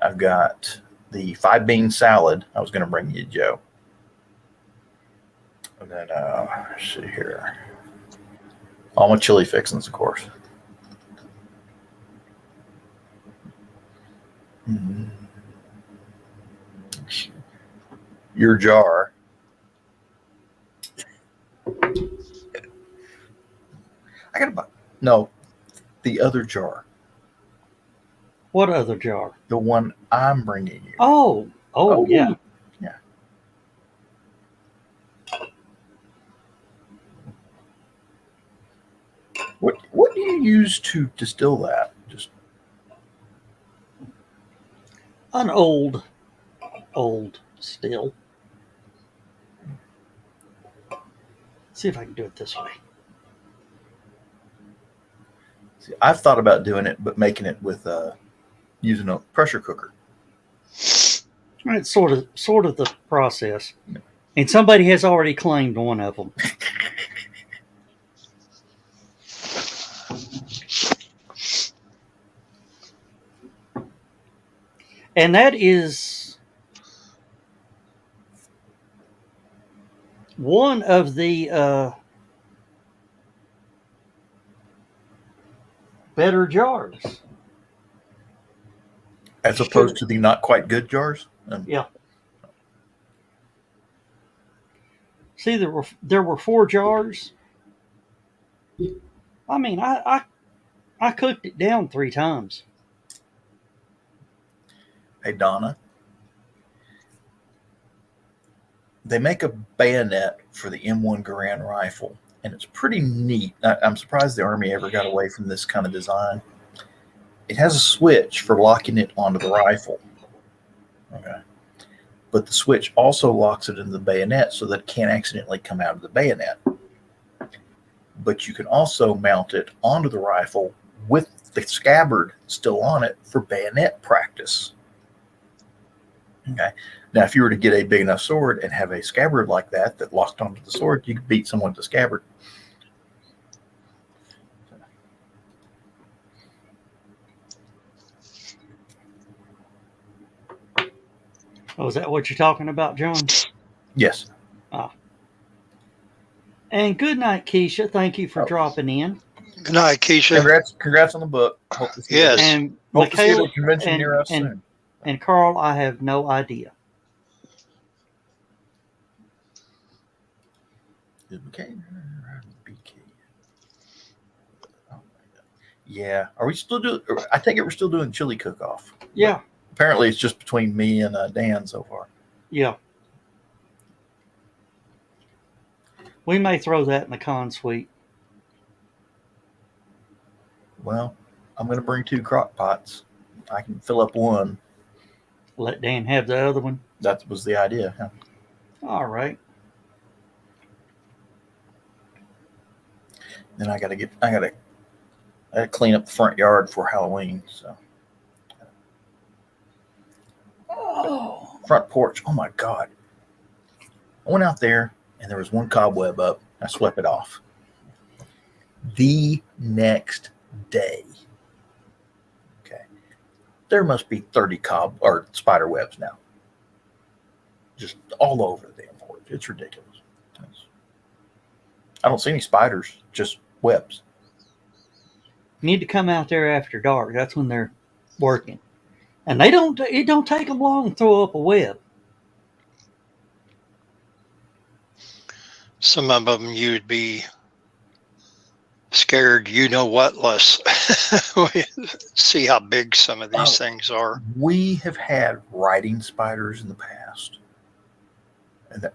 I've got the 5-bean salad I was going to bring you, Joe. And then, let's see here. All my chili fixings, of course. Mm-hmm. Your jar. I got to buy. No, the other jar. What other jar? The one I'm bringing you. Oh, yeah. Yeah. What do you use to distill that? Just an old still. See if I can do it this way. See, I've thought about doing it, but making it with using a pressure cooker. It's sort of the process. And somebody has already claimed one of them. And that is one of the better jars. As opposed to the not quite good jars? Yeah. See, there were 4 jars. I mean, I cooked it down 3 times. Hey, Donna. They make a bayonet for the M1 Garand rifle, and it's pretty neat. I'm surprised the Army ever got away from this kind of design. It has a switch for locking it onto the rifle. Okay. But the switch also locks it in the bayonet so that it can't accidentally come out of the bayonet. But you can also mount it onto the rifle with the scabbard still on it for bayonet practice. Okay. Now, if you were to get a big enough sword and have a scabbard like that locked onto the sword, you could beat someone with the scabbard. Oh, is that what you're talking about, John? Yes. And good night, Keisha. Thank you for dropping in. Good night, Keisha. Congrats on the book. Hope to see Yes. And hope to see you at Michaela a convention near us soon. and Carl, I have no idea. Okay. BK. Oh my God. Yeah. Are we still doing? I think we're still doing chili cook-off. Yeah, Apparently, it's just between me and Dan so far. yeah. We may throw that in the con suite. Well, I'm going to bring 2 crock pots. I can fill up one. Let Dan have the other one. That was the idea. Yeah. All right. Then I gotta clean up the front yard for Halloween. So Oh, front porch. Oh my God! I went out there and there was one cobweb up. I swept it off. The next day, okay, there must be 30 spider webs now, just all over the damn porch. It's ridiculous. I don't see any spiders, just webs. you need to come out there after dark. That's when they're working, and they don't. It don't take them long to throw up a web. Some of them you'd be scared, you know what, less. See how big some of these things are. We have had riding spiders in the past. And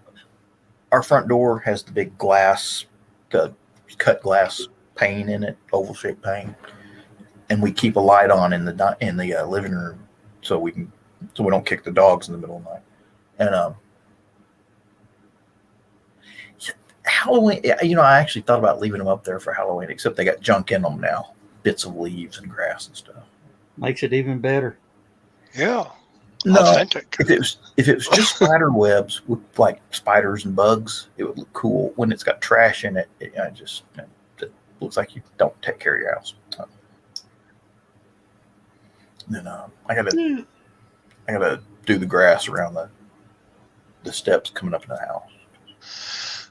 our front door has the big glass, the cut glass pane in it, oval shaped pane, and we keep a light on in the living room so we don't kick the dogs in the middle of the night. And Halloween, I actually thought about leaving them up there for Halloween, except they got junk in them now, bits of leaves and grass and stuff. Makes it even better. Yeah. No, authentic. If it was just spider webs with like spiders and bugs, it would look cool. When it's got trash in it, it looks like you don't take care of your house. Then I gotta do the grass around the steps coming up in the house.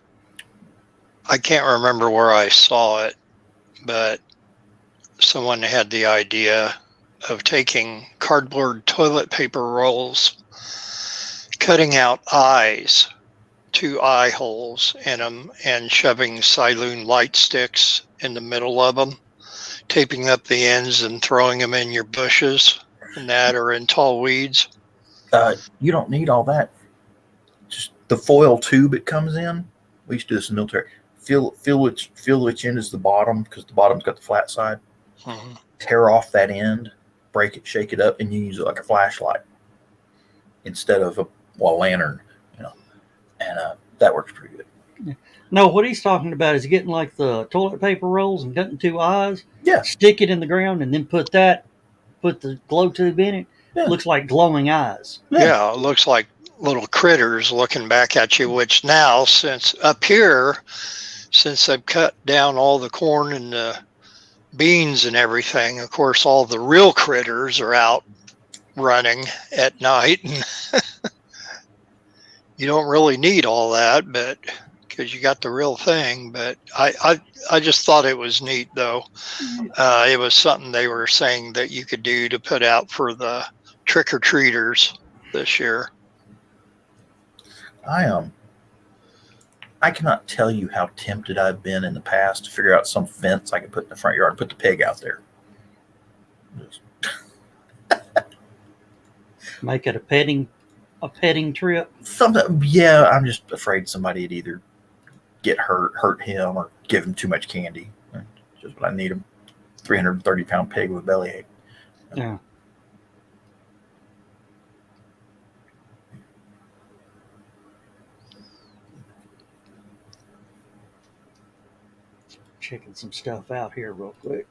I can't remember where I saw it, but someone had the idea of taking cardboard toilet paper rolls, cutting out eyes, 2 eye holes in them, and shoving Siloon light sticks in the middle of them, taping up the ends and throwing them in your bushes and that, or in tall weeds. You don't need all that. Just the foil tube it comes in. We used to do this in the military. Feel which end is the bottom, because the bottom's got the flat side. Mm-hmm. Tear off that end, break it, shake it up, and you use it like a flashlight instead of a lantern, and that works pretty good. No, what he's talking about is getting like the toilet paper rolls and cutting 2 eyes. Yeah. Stick it in the ground and then put the glow tube in it. Yeah. Looks like glowing eyes. Yeah, it looks like little critters looking back at you, which now, since up here, since they've cut down all the corn and the beans and everything, of course, all the real critters are out running at night. And you don't really need all that, but because you got the real thing. But I just thought it was neat, though. It was something they were saying that you could do to put out for the trick-or-treaters this year. I cannot tell you how tempted I've been in the past to figure out some fence I could put in the front yard and put the pig out there. Make it a petting trip. Something, yeah. I'm just afraid somebody would either get hurt him, or give him too much candy. Just what I need him. 330-pound pig with a bellyache. Yeah. Checking some stuff out here real quick.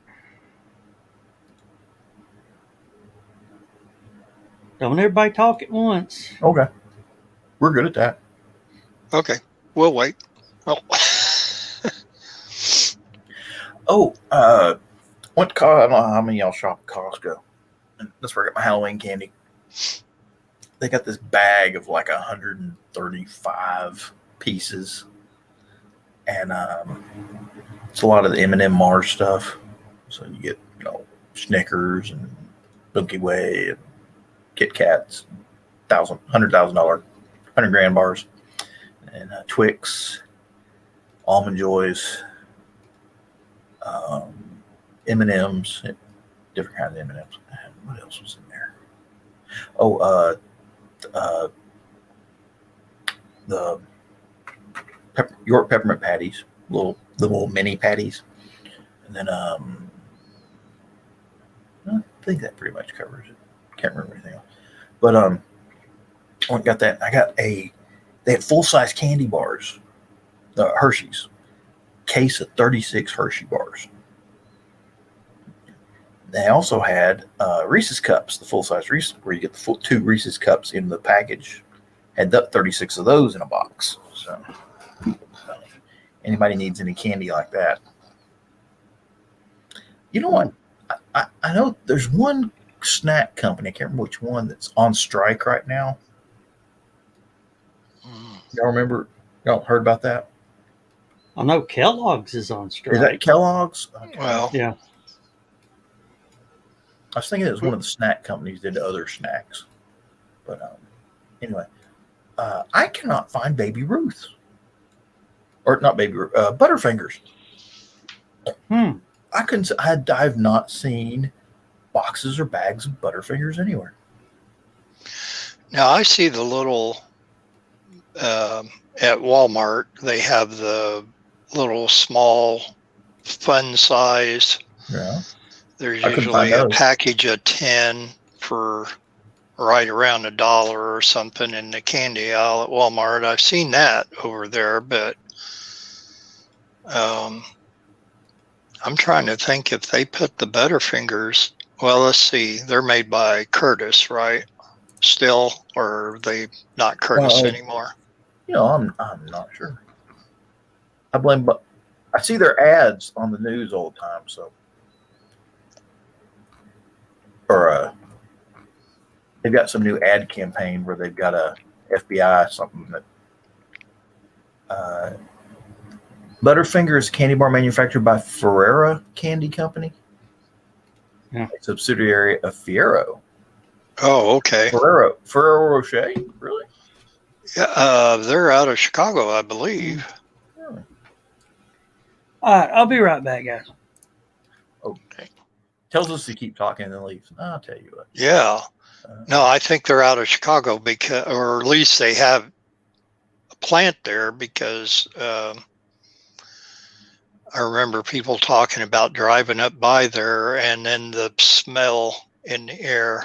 Don't everybody talk at once. Okay. We're good at that. Okay, we'll wait. Well, went to I don't know how many of y'all shop at Costco. And that's where I got my Halloween candy. They got this bag of like 135 pieces. And it's a lot of the M&M Mars stuff. So you get, Snickers and Milky Way and Kit Kats, $100,000, 100 grand bars, and Twix. Almond Joys, M&Ms, different kinds of M&Ms. What else was in there? Oh, the York peppermint patties, the little mini patties, and then I think that pretty much covers it. Can't remember anything else, but I got that. They had full size candy bars, Hershey's case of 36 Hershey bars. They also had Reese's cups, the full size Reese's, where you get the full 2 Reese's cups in the package. Had 36 of those in a box. So anybody needs any candy like that. You know what? I know there's one snack company, I can't remember which one, that's on strike right now. Y'all remember? Y'all heard about that? I know Kellogg's is on strike. Is that Kellogg's? Okay. Well, Yeah. I was thinking it was one of the snack companies that did other snacks. But anyway, I cannot find Baby Ruth's. Or not Baby Ruth, Butterfingers. I couldn't. I've not seen boxes or bags of Butterfingers anywhere. now I see the little at Walmart. They have the little small, fun size. Yeah. There's I couldn't usually find a those. package of 10 for right around $1 or something in the candy aisle at Walmart. I've seen that over there, but I'm trying to think if they put the Butterfingers. Well, let's see. They're made by Curtis, right? Still, or are they not Curtis anymore? I'm not sure. I blame, but I see their ads on the news all the time. So, or they've got some new ad campaign where they've got a FBI something that Butterfingers candy bar manufactured by Ferrera Candy Company. Yeah. A subsidiary of Fiero. Oh, okay. Ferrero Rocher, really? Yeah, they're out of Chicago, I believe. Really? All right, I'll be right back, guys. Okay. Tells us to keep talking and then leaves. I'll tell you what. Yeah. No, I think they're out of Chicago because, or at least they have a plant there because I remember people talking about driving up by there and then the smell in the air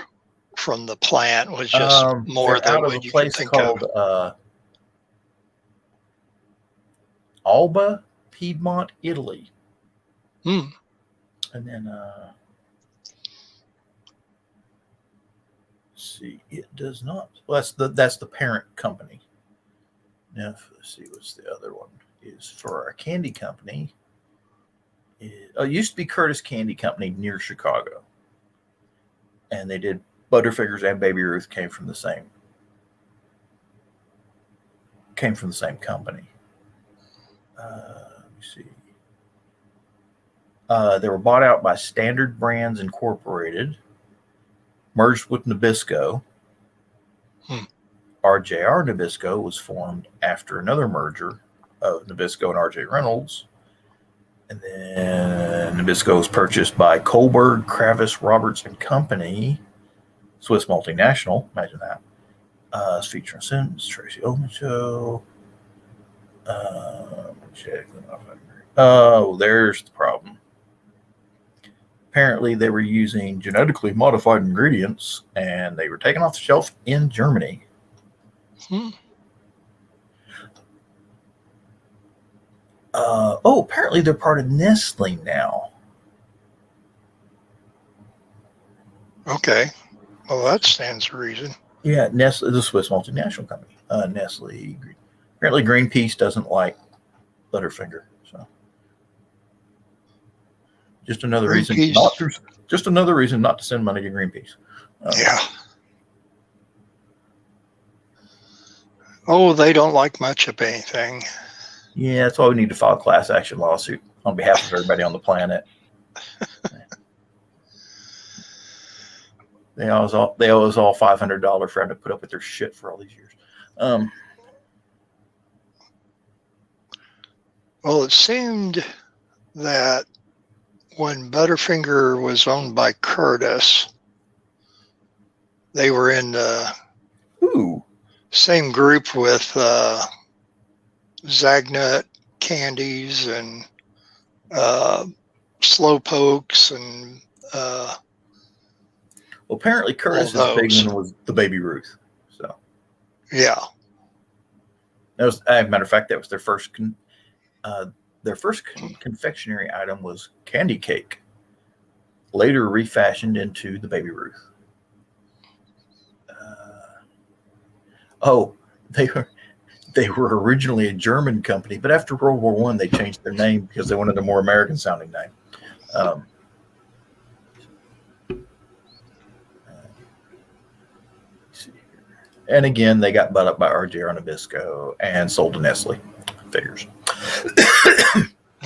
from the plant was just more than what you could think of. Alba, Piedmont, Italy. Hmm. And then see, it does not. Well, that's the parent company. Now let's see what's the other one is for our candy company. It used to be Curtis Candy Company near Chicago, and they did Butterfingers and Baby Ruth came from the same company. Let me see. They were bought out by Standard Brands Incorporated, merged with Nabisco. RJR Nabisco was formed after another merger of Nabisco and RJ Reynolds. And then Nabisco was purchased by Kohlberg, Kravis, Roberts and Company, Swiss multinational. Imagine that. It's featuring Sims, Tracy Ullman Show. Oh, there's the problem. Apparently, they were using genetically modified ingredients, and they were taken off the shelf in Germany. Apparently they're part of Nestle now. Okay. Well, that stands to reason. Yeah, Nestle, the Swiss multinational company. Nestle. Apparently Greenpeace doesn't like Butterfinger. So just another reason not to send money to Greenpeace. Yeah. Oh, they don't like much of anything. Yeah, that's why we need to file a class action lawsuit on behalf of everybody on the planet. They owe us all $500 for having to put up with their shit for all these years. Well, it seemed that when Butterfinger was owned by Curtis, they were in the Ooh. same group with Zagnut candies and Slowpokes and Well, apparently Curtis's big those. one was the Baby Ruth. So Yeah. that was, as a matter of fact, that was their first confectionery item was candy cake, later refashioned into the Baby Ruth. Oh, they were originally a German company, but after World War One, they changed their name because they wanted a more American sounding name. And again, they got bought up by RJR Nabisco and sold to Nestle. Figures.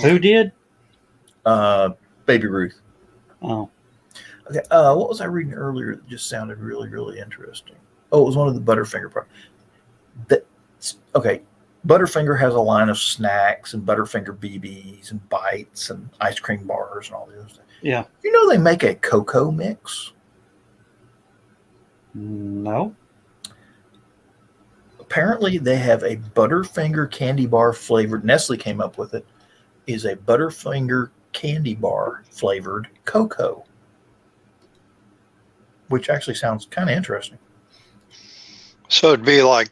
Who did? Baby Ruth. Oh, Okay. What was I reading earlier that just sounded really, really interesting? Oh, it was one of the Butterfinger products. Okay. Butterfinger has a line of snacks and Butterfinger BBs and bites and ice cream bars and all those. yeah. You know they make a cocoa mix? No. Apparently they have a Butterfinger candy bar flavored. Nestle came up with it. Is a Butterfinger candy bar flavored cocoa, which actually sounds kind of interesting. So it'd be like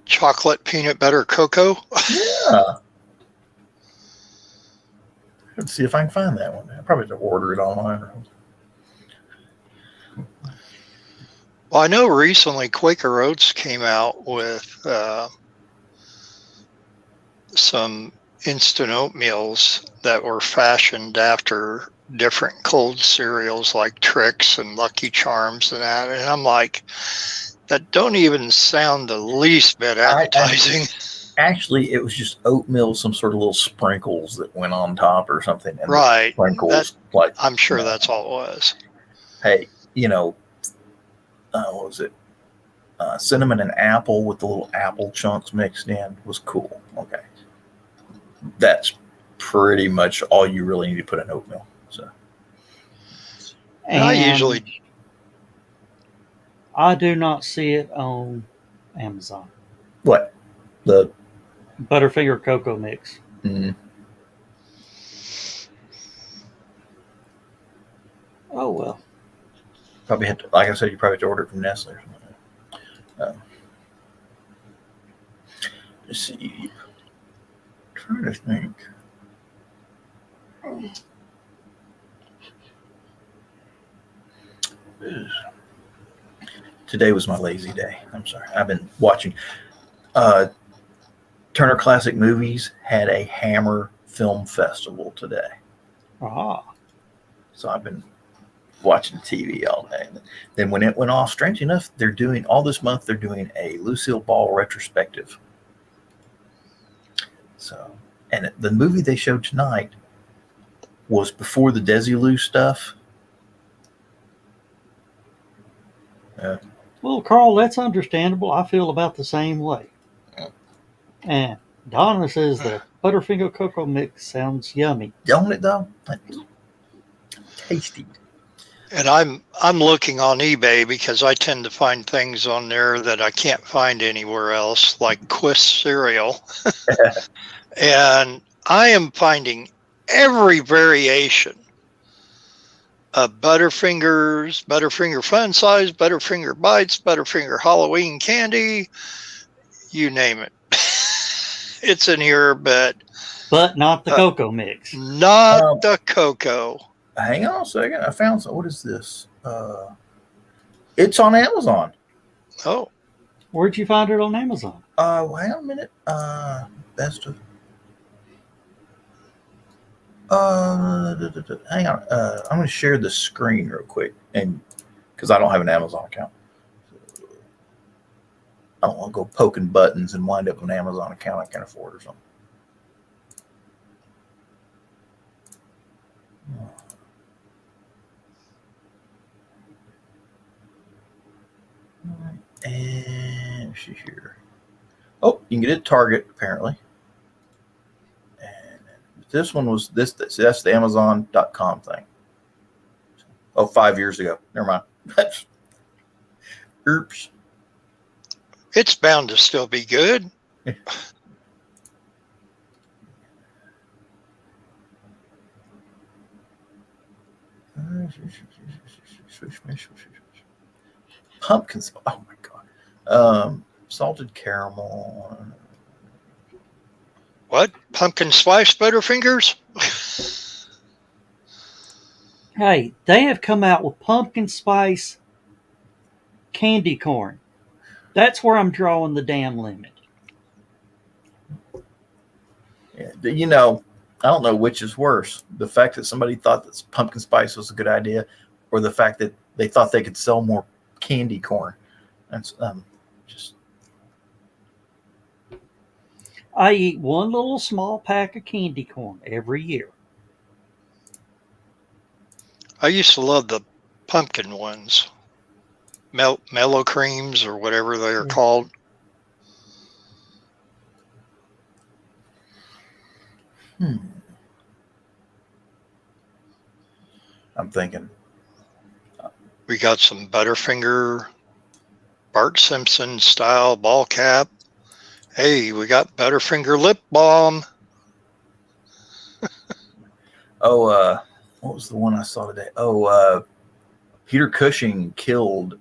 chocolate peanut butter cocoa. Yeah. Let's see if I can find that one. I probably have to order it online. Well, I know recently Quaker Oats came out with some instant oatmeals that were fashioned after different cold cereals like Trix and Lucky Charms and that. And I'm like, that don't even sound the least bit appetizing. Actually, it was just oatmeal, some sort of little sprinkles that went on top or something. And right. Sprinkles, like I'm sure that's all it was. Hey, what was it? Cinnamon and apple with the little apple chunks mixed in was cool. Okay. That's pretty much all you really need to put in oatmeal. So, and I do not see it on Amazon. What? The Butterfinger cocoa mix. Mm. Oh well. Probably have to, like I said, you probably have to order it from Nestle or something. Let's see. I'm trying to think. Today was my lazy day. I'm sorry. I've been watching. Turner Classic Movies had a Hammer Film Festival today. Ah. So I've been watching TV all day. Then when it went off, strange enough, they're doing all this month. They're doing a Lucille Ball retrospective. So, and the movie they showed tonight was before the Desilu stuff. Well, Carl, that's understandable. I feel about the same way. And Donna says the Butterfinger cocoa mix sounds yummy. Don't it though? Tasty. And I'm looking on eBay because I tend to find things on there that I can't find anywhere else, like Quist cereal. And I am finding every variation of Butterfingers, Butterfinger Fun Size, Butterfinger Bites, Butterfinger Halloween Candy, you name it. It's in here, but not the cocoa mix. Not the cocoa. Hang on a second. I found some. What is this? It's on Amazon. Oh. Where'd you find it on Amazon? Hang on a minute. Best of. Hang on. I'm going to share the screen real quick, and because I don't have an Amazon account, I don't want to go poking buttons and wind up with an Amazon account I can't afford or something. And she's here. Oh, you can get it at Target apparently. And This one was this. That's the Amazon.com thing. Oh, 5 years ago. Never mind. Oops. It's bound to still be good. Pumpkin spice. Oh my god. Salted caramel. What? Pumpkin spice Butterfingers? Hey, they have come out with pumpkin spice candy corn. That's where I'm drawing the damn limit. Yeah, you know, I don't know which is worse: the fact that somebody thought that pumpkin spice was a good idea, or the fact that they thought they could sell more candy corn. That's just. I eat one little small pack of candy corn every year. I used to love the pumpkin ones. Mellow creams or whatever they are called. I'm thinking. We got some Butterfinger, Bart Simpson style ball cap. Hey, we got Butterfinger lip balm. Oh, what was the one I saw today? Oh, Peter Cushing killed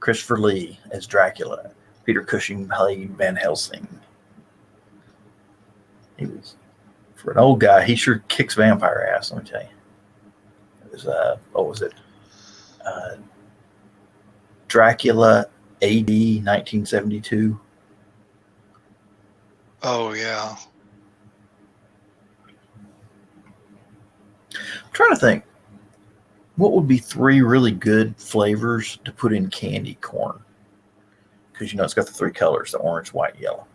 Christopher Lee as Dracula. Peter Cushing played Van Helsing. He was, for an old guy, he sure kicks vampire ass, let me tell you. It was, what was it? Dracula AD 1972. Oh, yeah. I'm trying to think. What would be 3 really good flavors to put in candy corn? Because, you know, it's got the 3 colors, the orange, white, yellow.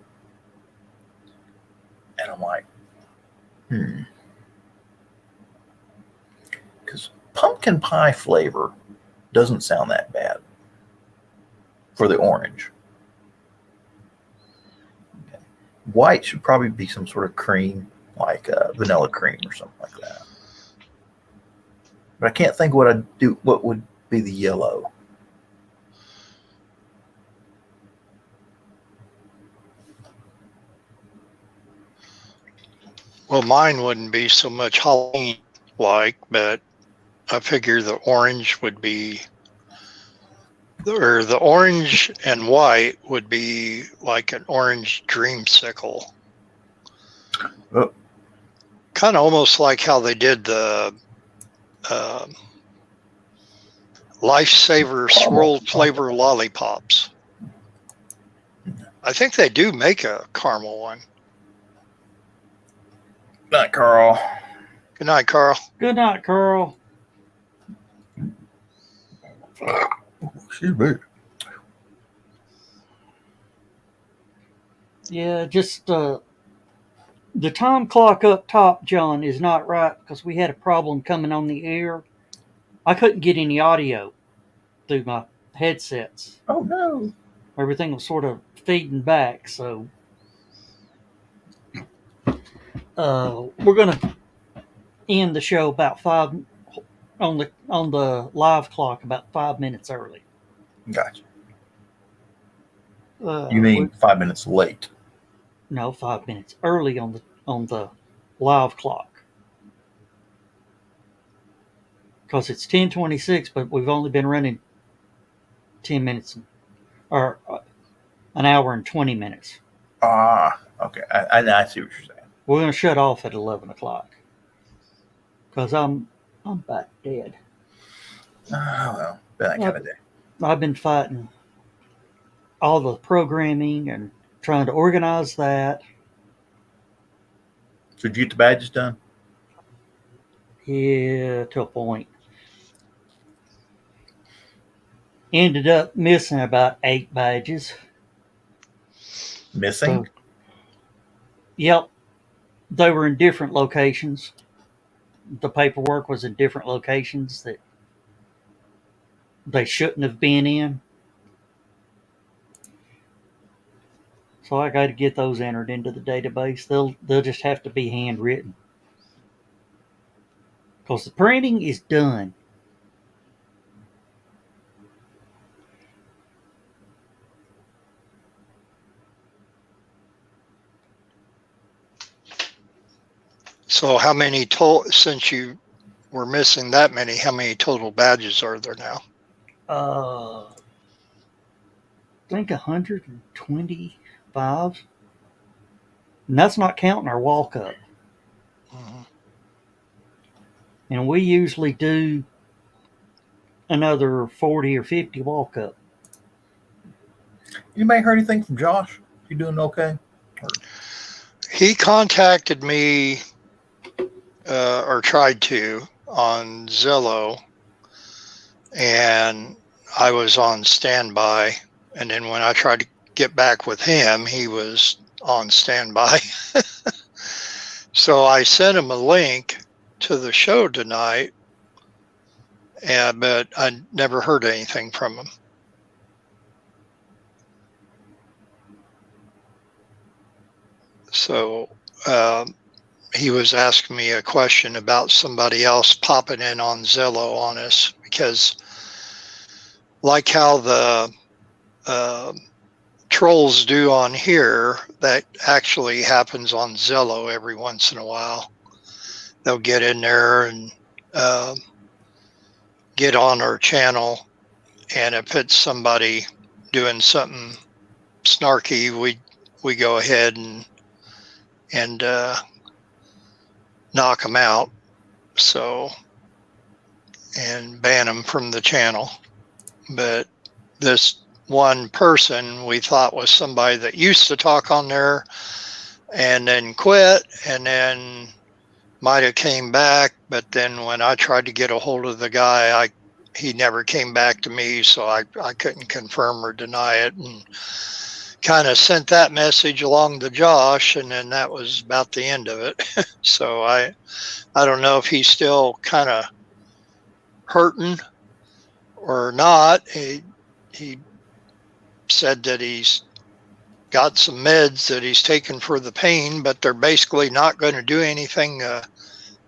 And I'm like, Because pumpkin pie flavor doesn't sound that bad for the orange. Okay. White should probably be some sort of cream, like vanilla cream or something like that. But I can't think what I'd do. What would be the yellow? Well, mine wouldn't be so much Halloween like, but I figure the orange would be, or the orange and white would be like an orange dreamsicle. Oh. Kind of almost like how they did the Lifesaver swirled flavor lollipops. I think they do make a caramel one. Good night, Carl. Good night, Carl. Good night, Carl. She's big. Yeah, just the time clock up top, John, is not right because we had a problem coming on the air. I couldn't get any audio through my headsets. Oh, no. Everything was sort of feeding back, so we're going to end the show about 5 on the live clock about 5 minutes early. Gotcha. You mean 5 minutes late? No, 5 minutes early on the live clock. Because it's 10:26, but we've only been running 10 minutes or an hour and 20 minutes. Okay. I see what you're saying. We're going to shut off at 11 o'clock because I'm back dead. Oh, well, been that kind of day. I've been fighting all the programming and trying to organize that. So did you get the badges done? Yeah, to a point. Ended up missing about 8 badges. Missing? So, yep. They were in different locations. The paperwork was in different locations that they shouldn't have been in. So I got to get those entered into the database. They'll just have to be handwritten because the printing is done. So how many total, since you were missing that many, how many total badges are there now? I think 125. And that's not counting our walk up. Mm-hmm. And we usually do another 40 or 50 walk up. Anybody heard anything from Josh? You doing okay? He contacted me, or tried to, on Zillow, and I was on standby. And then when I tried to get back with him, he was on standby. So I sent him a link to the show tonight, but I never heard anything from him. So he was asking me a question about somebody else popping in on Zillow on us, because like how the trolls do on here, that actually happens on Zillow every once in a while. They'll get in there and get on our channel, and if it's somebody doing something snarky, we go ahead and knock them out, so, and ban them from the channel. But this one person we thought was somebody that used to talk on there and then quit, and then might have came back, but then when I tried to get a hold of the guy, he never came back to me, so I couldn't confirm or deny it, and kind of sent that message along to Josh, and then that was about the end of it. So I don't know if he's still kind of hurting or not. He said that he's got some meds that he's taken for the pain, but they're basically not going to do anything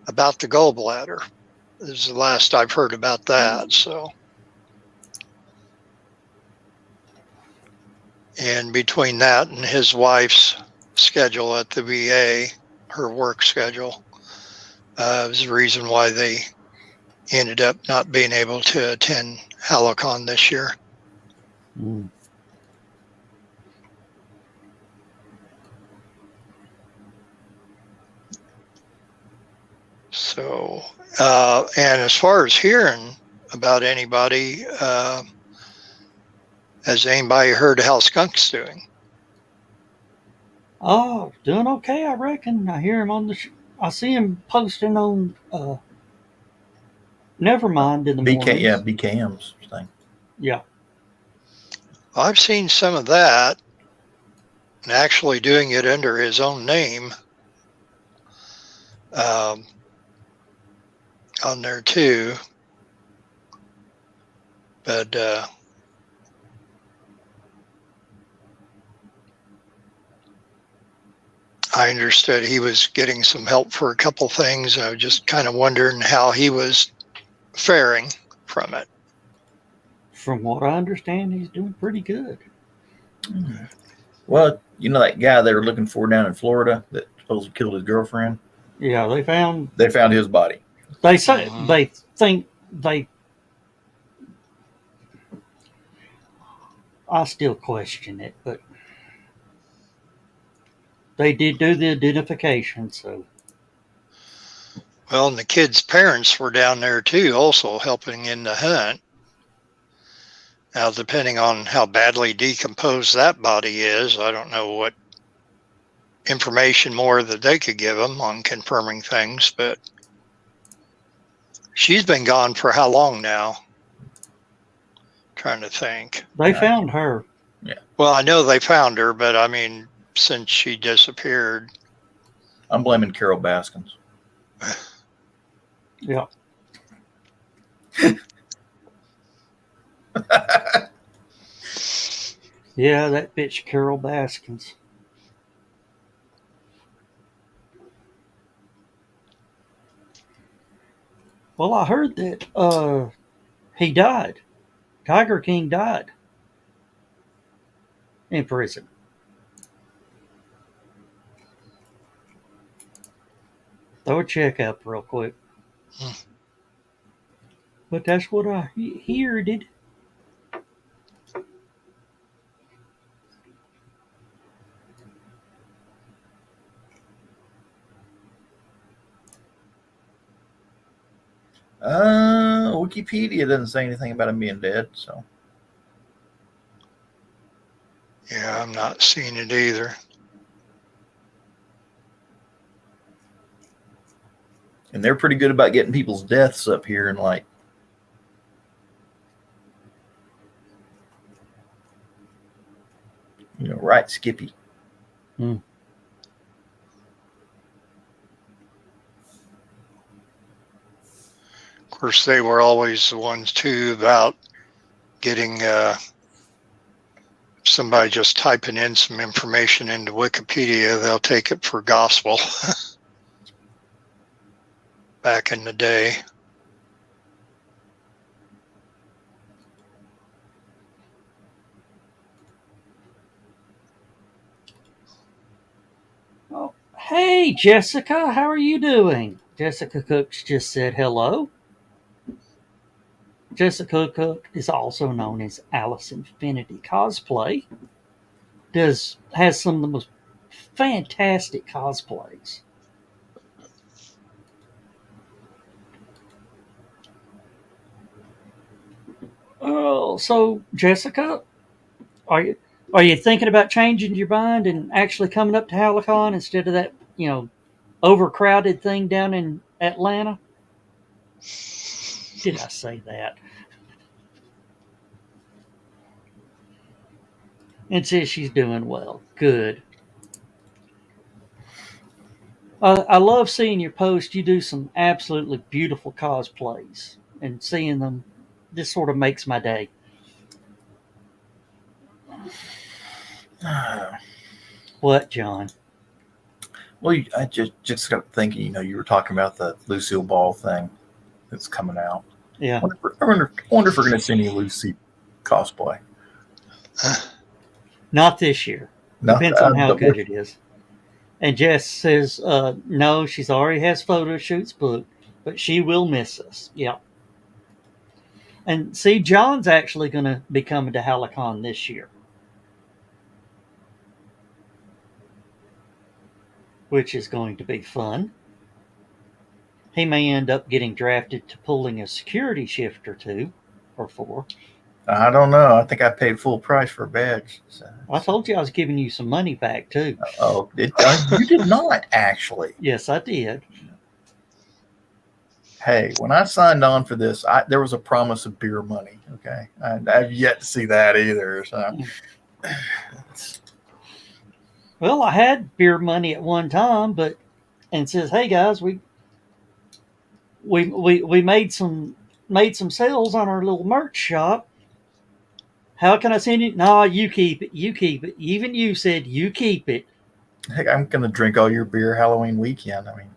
about the gallbladder. This is the last I've heard about that. So, and between that and his wife's schedule at the VA, her work schedule, was the reason why they ended up not being able to attend HallowCon this year. Mm. So, and as far as hearing about anybody, has anybody heard how Skunk's doing? Oh, doing okay, I reckon. I hear him on I see him posting on Nevermind in the mornings. Yeah, BKM's thing. Yeah. I've seen some of that, and actually doing it under his own name on there too. But I understood he was getting some help for a couple things. I was just kind of wondering how he was faring from it. From what I understand, he's doing pretty good. Well, you know that guy they were looking for down in Florida that supposedly killed his girlfriend? Yeah, they found his body. They say they think I still question it, but they did do the identification, so. Well, and the kid's parents were down there too, also helping in the hunt. Now, depending on how badly decomposed that body is, I don't know what information more that they could give them on confirming things, but she's been gone for how long now? Trying to think. They found her. Yeah. Well, I know they found her, but I mean, since she disappeared. I'm blaming Carol Baskins. Yeah. Yeah, that bitch Carol Baskins. Well, I heard that he died. Tiger King died in prison. Throw a check up real quick. Hmm. But that's what I heard. Wikipedia doesn't say anything about him being dead, so. Yeah, I'm not seeing it either. And they're pretty good about getting people's deaths up here and like. Right, Skippy. Hmm. Of course, they were always the ones too about getting somebody just typing in some information into Wikipedia, they'll take it for gospel. Back in the day. Oh, hey, Jessica, how are you doing? Jessica Cooks just said hello. Jessica Cook is also known as Alice Infinity Cosplay. Has some of the most fantastic cosplays. Oh, so Jessica, are you are you thinking about changing your mind and actually coming up to HallowCon instead of that overcrowded thing down in Atlanta? Did I say that? And says she's doing well. Good. I love seeing your post. You do some absolutely beautiful cosplays, and seeing them just sort of makes my day. What, John? Well, I just got thinking. You were talking about the Lucille Ball thing that's coming out. Yeah. I wonder if we're going to see any Lucy cosplay. Not this year. No, Depends on how good it is. And Jess says, no, she's already has photo shoots booked, but she will miss us. Yep. And see, John's actually going to be coming to HallowCon this year, which is going to be fun. He may end up getting drafted to pulling a security shift or two or four. I don't know. I think I paid full price for a badge. So. I told you I was giving you some money back too. Oh, you did not actually. Yes, I did. Hey, when I signed on for this, there was a promise of beer money. Okay, I've yet to see that either. So. Well, I had beer money at one time, and says, "Hey guys, we made some sales on our little merch shop. How can I send it? No, you keep it. You keep it. Even you said you keep it." Heck, I'm gonna drink all your beer Halloween weekend. I mean,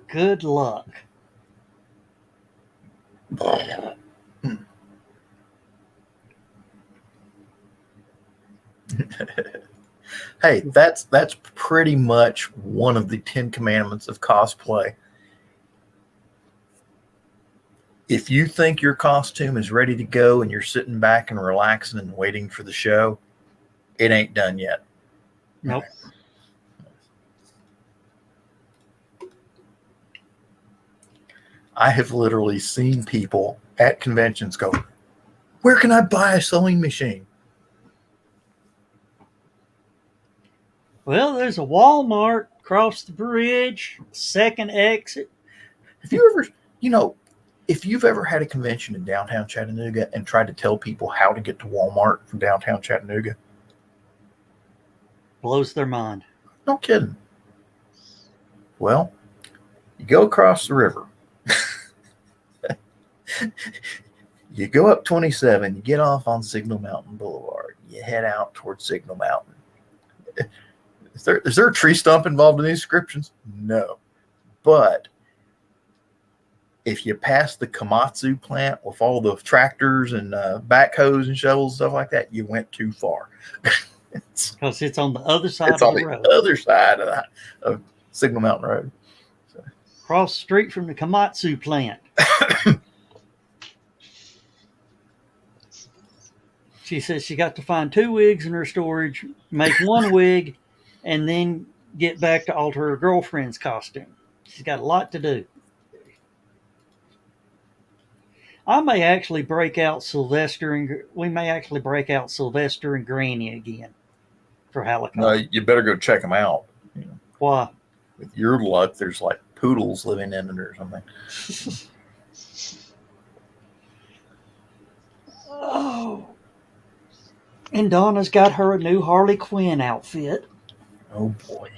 good luck. Hey, that's pretty much one of the 10 commandments of cosplay. If you think your costume is ready to go and you're sitting back and relaxing and waiting for the show, it ain't done yet. Nope. I have literally seen people at conventions go, "Where can I buy a sewing machine?" Well, there's a Walmart across the bridge, second exit. Have you ever, if you've ever had a convention in downtown Chattanooga and tried to tell people how to get to Walmart from downtown Chattanooga, blows their mind. No kidding. Well, you go across the river. You go up 27, you get off on Signal Mountain Boulevard, you head out towards Signal Mountain. Is there a tree stump involved in these descriptions? No. But if you pass the Komatsu plant with all the tractors and backhoes and shovels and stuff like that, you went too far. Because it's on the other side It's of on the the road. other side of Signal Mountain Road. So. Across the street from the Komatsu plant. She says she got to find 2 wigs in her storage, make 1 wig, and then get back to alter her girlfriend's costume. She's got a lot to do. I may actually break out Sylvester and we may actually break out Sylvester and Granny again for HallowCon. You better go check them out. You know, Why? with your luck, there's like poodles living in it or something. Oh. And Donna's got her a new Harley Quinn outfit. Oh boy.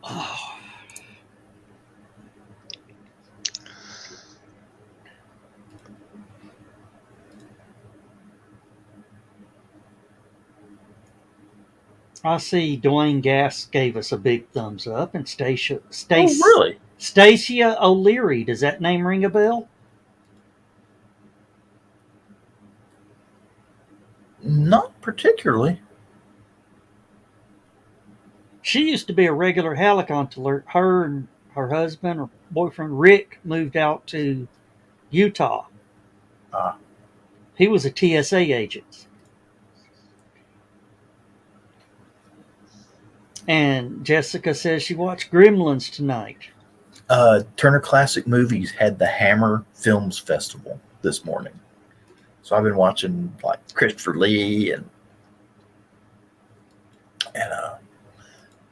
Oh. I see Dwayne Gass gave us a big thumbs up, and Oh, really? Stacia O'Leary. Does that name ring a bell? Not particularly. She used to be a regular HallowCon till her and her husband or boyfriend Rick moved out to Utah. He was a TSA agent. And Jessica says she watched Gremlins tonight. Turner Classic Movies had the Hammer Films Festival this morning. So I've been watching like Christopher Lee and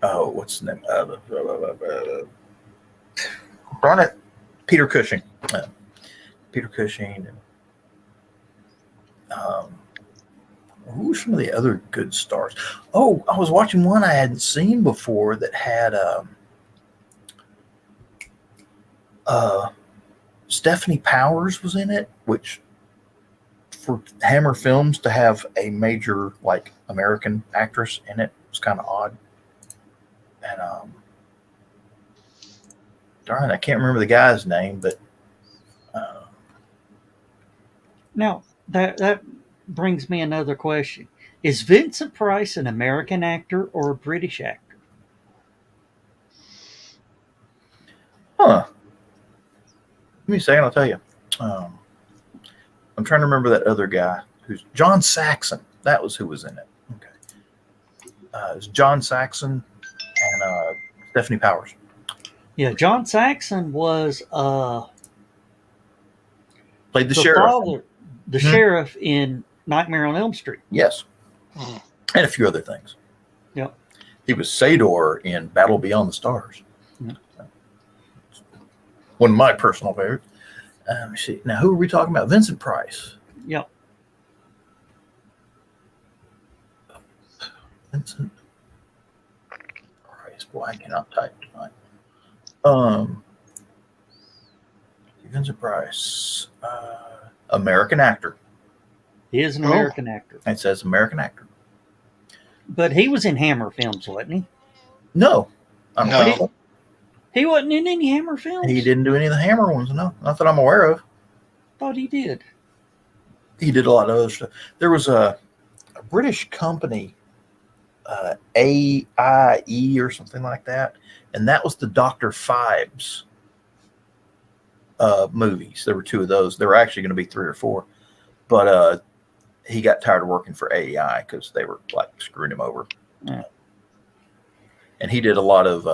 what's the name? Darn it, Peter Cushing. Peter Cushing. And, who are some of the other good stars? Oh, I was watching one I hadn't seen before that had Stephanie Powers was in it, which for Hammer Films to have a major like American actress in it was kind of odd. And darn, I can't remember the guy's name, but Now, that brings me another question. Is Vincent Price an American actor or a British actor? Give me a second, I'll tell you. I'm trying to remember that other guy who's John Saxon. That was who was in it. Okay. It was John Saxon and Stephanie Powers. Yeah, John Saxon was Played the the sheriff. father, the sheriff in Nightmare on Elm Street. Yes. And a few other things. Yep. He was Sador in Battle Beyond the Stars. Yep. One of my personal favorites. Let me see. Now, who are we talking about? Vincent Price. Yep. Vincent Price. Boy, I cannot type tonight. Vincent Price. American actor. He is an American actor. It says American actor. But he was in Hammer films, wasn't he? No. I don't think so. He wasn't in any Hammer films? He didn't do any of the Hammer ones, no. Not that I'm aware of. Thought he did. He did a lot of other stuff. There was a British company, AIE or something like that, and that was the Dr. Phibes movies. There were 2 of those. There were actually going to be 3 or 4, but he got tired of working for AEI because they were like screwing him over. Yeah. And he did a lot of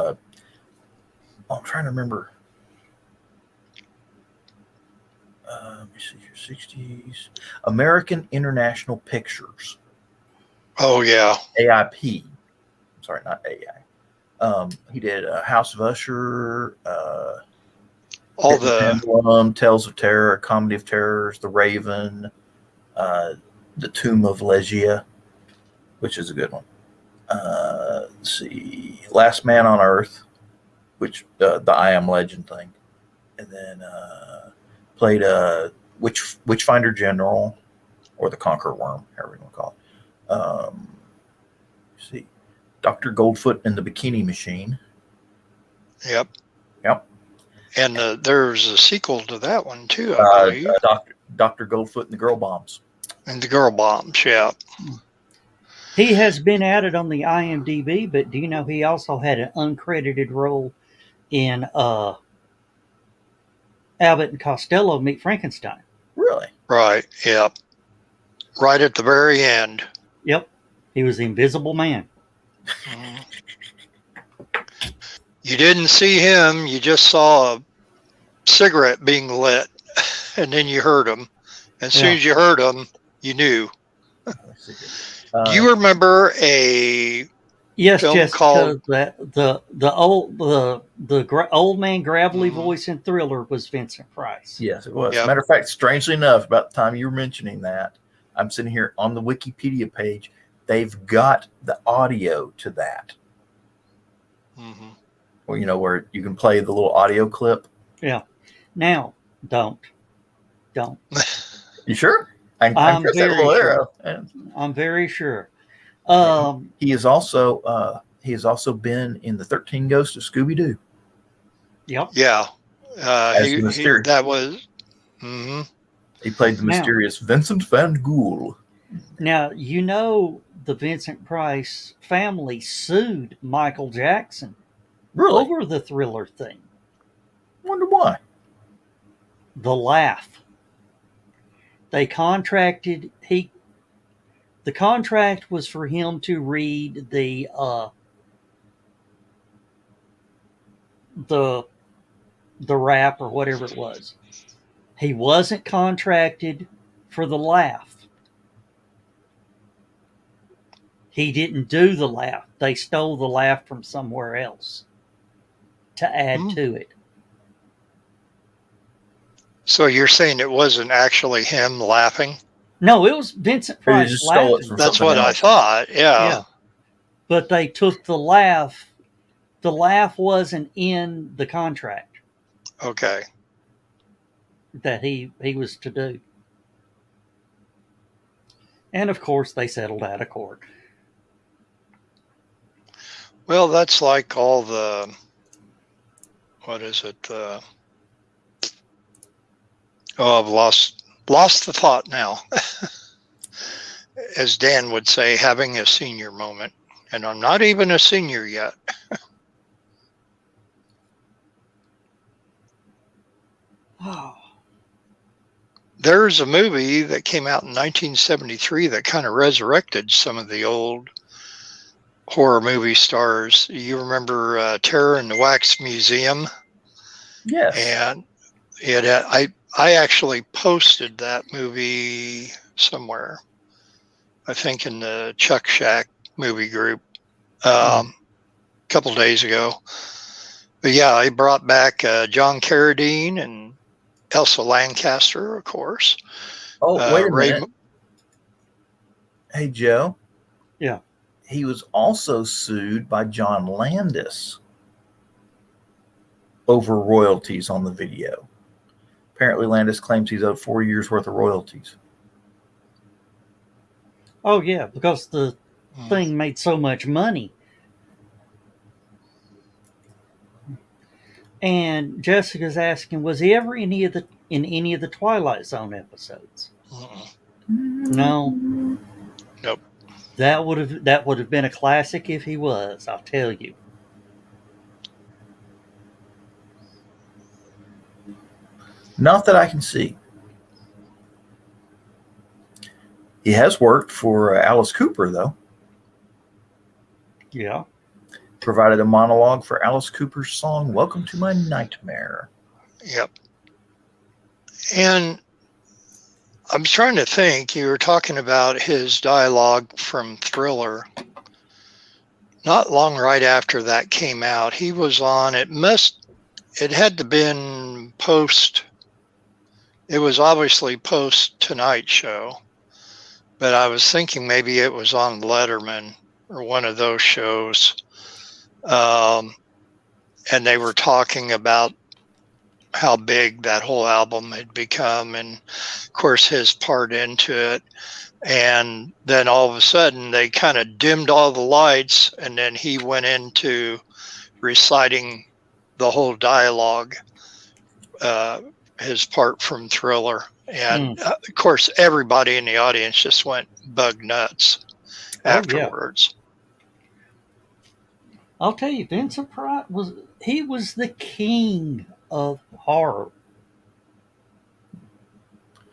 I'm trying to remember. Let me see here. 60s. American International Pictures. Oh, yeah. AIP. I'm sorry, not AI. He did House of Usher, All the Pendulum, Tales of Terror, Comedy of Terrors, The Raven, The Tomb of Legia, which is a good one. Let's see. Last Man on Earth, which the I Am Legend thing, and then played Witchfinder General, or the conquer worm, however you want to call it. Let's see, Dr. Goldfoot and the Bikini Machine. Yep. Yep. And there's a sequel to that one too, I believe. Dr. Goldfoot and the Girl Bombs. And the Girl Bombs, yeah. He has been added on the IMDb, but do you know he also had an uncredited role in Abbott and Costello Meet Frankenstein? Really? Right, yep. Right at the very end. Yep. He was the Invisible Man. Mhm. You didn't see him, you just saw a cigarette being lit, and then you heard him. As soon as you heard him, you knew. Do you remember a Yes, film Jessica, called the old man gravelly voice in Thriller was Vincent Price. Yes, it was. Yep. Matter of fact, strangely enough, about the time you were mentioning that, I'm sitting here on the Wikipedia page. They've got the audio to that. Mhm. Well, you know, where you can play the little audio clip. Yeah. Now, don't. You sure? I I'm press that very little sure. arrow. And I'm very sure. he is also been in the 13 Ghosts of Scooby Doo. Yep. Yeah. That was. Mhm. He played the mysterious Vincent Van Ghoul. Now, you know the Vincent Price family sued Michael Jackson Really? over the Thriller thing. Wonder why. The laugh. They contracted the contract was for him to read the rap or whatever it was. He wasn't contracted for the laugh. He didn't do the laugh. They stole the laugh from somewhere else to add to it. So you're saying it wasn't actually him laughing? No, it was Vincent Price just laughing. stole it from That's something what I else. thought. Yeah. But they took the laugh. The laugh wasn't in the contract Okay. that he was to do. And of course, they settled out of court. Well, that's like all the. What is it? I've lost the thought now. As Dan would say, having a senior moment. And I'm not even a senior yet. Oh. There's a movie that came out in 1973 that kind of resurrected some of the old horror movie stars. You remember Terror in the Wax Museum? Yes. And I actually posted that movie somewhere. I think in the Chuck Shack movie group a couple days ago. But yeah, I brought back John Carradine and Elsa Lancaster, of course. Oh, wait a minute. Hey, Joe. Yeah. He was also sued by John Landis over royalties on the video. Apparently, Landis claims he's owed 4 years' worth of royalties. Oh, yeah, because the thing made so much money. And Jessica's asking, was he ever in any of the Twilight Zone episodes? No. Nope. That would have been a classic if he was, I'll tell you. Not that I can see. He has worked for Alice Cooper, though. Yeah. Provided a monologue for Alice Cooper's song, Welcome to My Nightmare. Yep. And I'm trying to think, you were talking about his dialogue from Thriller. Not long right after that came out, he was on, it had to been post, it was obviously post Tonight Show, but I was thinking maybe it was on Letterman or one of those shows. And they were talking about how big that whole album had become, and of course his part into it. And then all of a sudden they kind of dimmed all the lights, and then he went into reciting the whole dialogue, his part from Thriller. And of course, everybody in the audience just went bug nuts afterwards. I'll tell you, Vincent Price was the king of horror.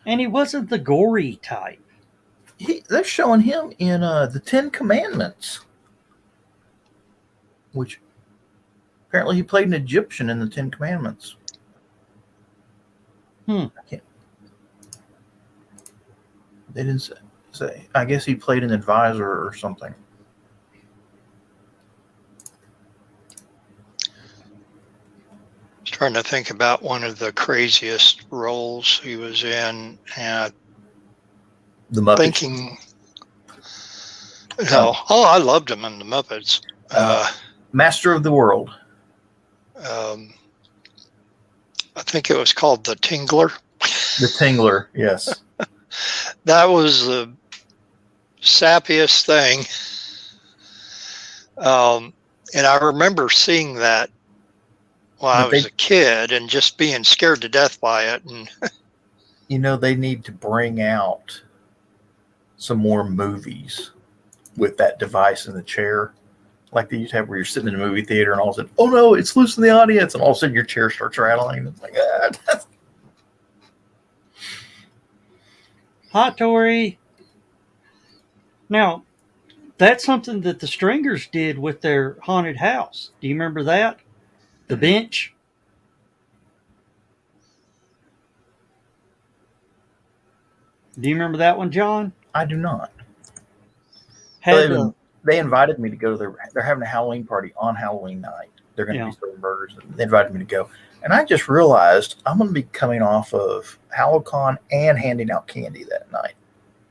And he wasn't the gory type. They're showing him in the Ten Commandments, which apparently he played an Egyptian in the Ten Commandments. I can't. They didn't say. I guess he played an advisor or something. I was trying to think about one of the craziest roles he was in, and The Muppets. thinking, no, I loved him in the Muppets. Master of the World. I think it was called The Tingler. The Tingler, yes. That was the sappiest thing. And I remember seeing that when I was a kid and just being scared to death by it. And they need to bring out some more movies with that device in the chair, like they used to have where you're sitting in a movie theater and all of a sudden, oh no, it's loose in the audience, and all of a sudden your chair starts rattling. It's like, Hi, Tori. Now, that's something that the Stringers did with their haunted house. Do you remember that? The bench? Do you remember that one, John? I do not. Had they invited me to go to they're having a Halloween party on Halloween night. They're going to be serving burgers. And they invited me to go. And I just realized I'm going to be coming off of HallowCon and handing out candy that night.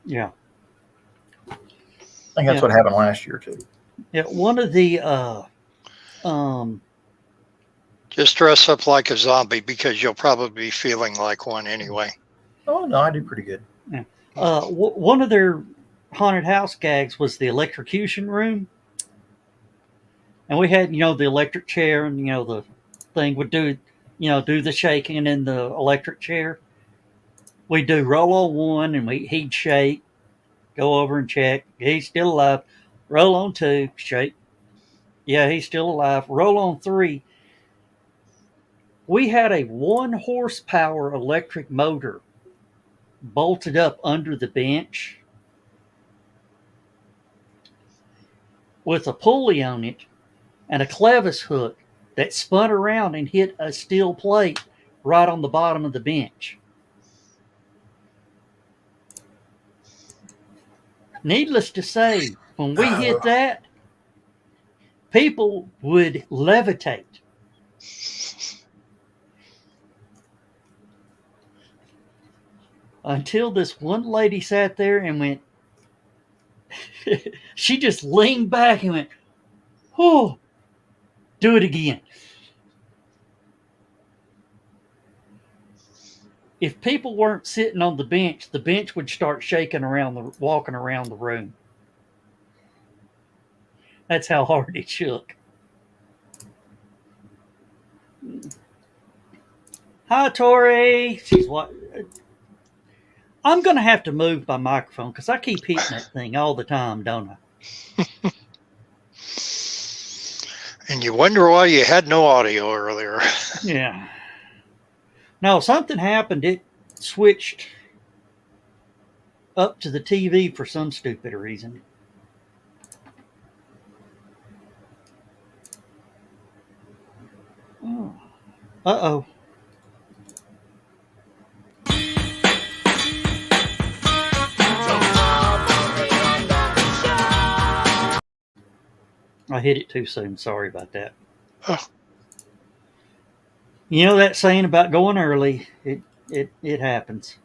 Yeah. I think that's what happened last year, too. Yeah, one of the... just dress up like a zombie because you'll probably be feeling like one anyway. Oh, no, I do pretty good. Yeah. One of their haunted house gags was the electrocution room. And we had, the electric chair and, the thing would do the shaking in the electric chair. We'd do roll on one and he'd shake, go over and check. He's still alive. Roll on two, shake. Yeah, he's still alive. Roll on three. We had a 1 horsepower electric motor bolted up under the bench with a pulley on it and a clevis hook that spun around and hit a steel plate right on the bottom of the bench. Needless to say, when we hit that, people would levitate. Until this one lady sat there and went, she just leaned back and went, oh, do it again. If people weren't sitting on the bench would start shaking around, walking around the room. That's how hard it shook. Hi, Tori. She's what? I'm going to have to move my microphone because I keep hitting that thing all the time, don't I? And you wonder why you had no audio earlier. Yeah. No, something happened. It switched up to the TV for some stupid reason. Oh. Uh-oh. I hit it too soon. Sorry about that. Oh. You know that saying about going early? It happens.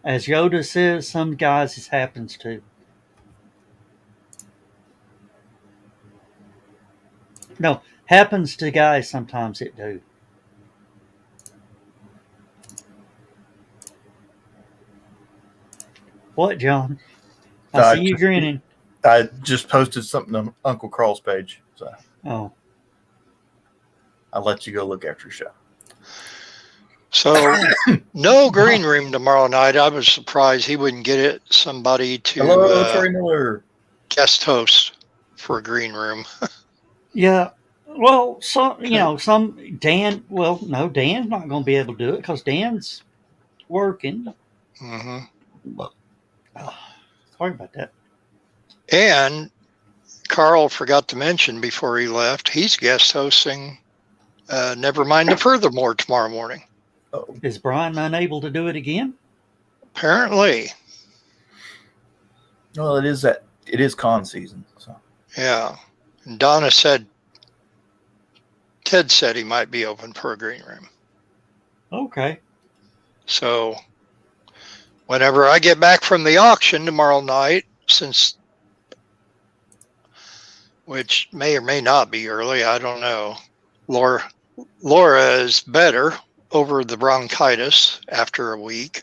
As Yoda says, some guys it happens to. No, happens to guys sometimes. It do. What, John? I I see you just grinning. I just posted something on Uncle Carl's page, so Oh, I'll let you go look after your show. So, no green room tomorrow night. I was surprised he wouldn't get it somebody Hello, to Troy Miller. guest host for a green room. yeah. Well, some Dan. Well, no, Dan's not going to be able to do it because Dan's working. hmm Oh, sorry about that. And Carl forgot to mention before he left, he's guest hosting Never Mind the Furthermore tomorrow morning. Oh, Is Brian unable to do it again? Apparently, well, it is con season, so yeah. And Donna said, Ted said he might be open for a green room. Okay. So, whenever I get back from the auction tomorrow night, which may or may not be early, I don't know. Laura is better over the bronchitis after a week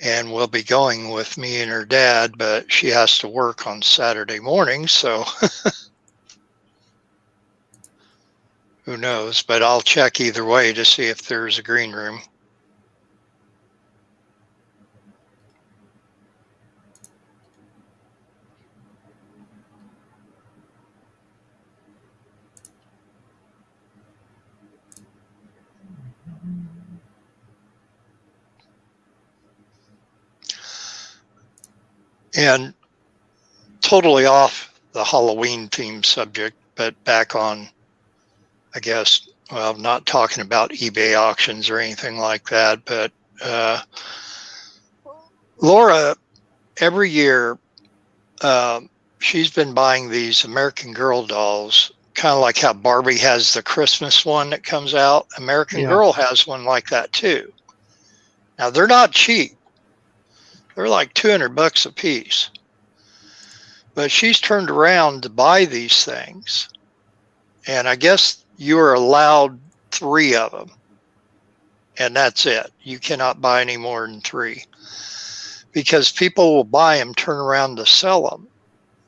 and will be going with me and her dad, but she has to work on Saturday morning, so who knows. But I'll check either way to see if there's a green room. And totally off the Halloween theme subject, but back on, I guess, well, not talking about eBay auctions or anything like that, but Laura, every year, she's been buying these American Girl dolls, kind of like how Barbie has the Christmas one that comes out. American Yeah. Girl has one like that too. Now, they're not cheap. They're like $200 a piece. But she's turned around to buy these things. And I guess you are allowed 3 of them. And that's it. You cannot buy any more than 3. Because people will buy them, turn around to sell them.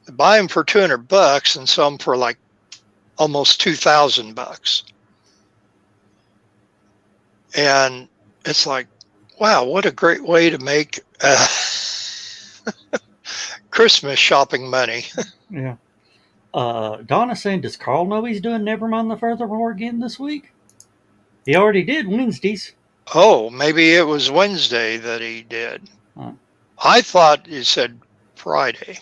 They buy them for $200 and sell them for like almost $2,000. And it's like, wow, what a great way to make Christmas shopping money. Yeah. Donna saying, does Carl know he's doing Nevermind the Furthermore again this week? He already did Wednesdays. Oh, maybe it was Wednesday that he did. Huh. I thought you said Friday.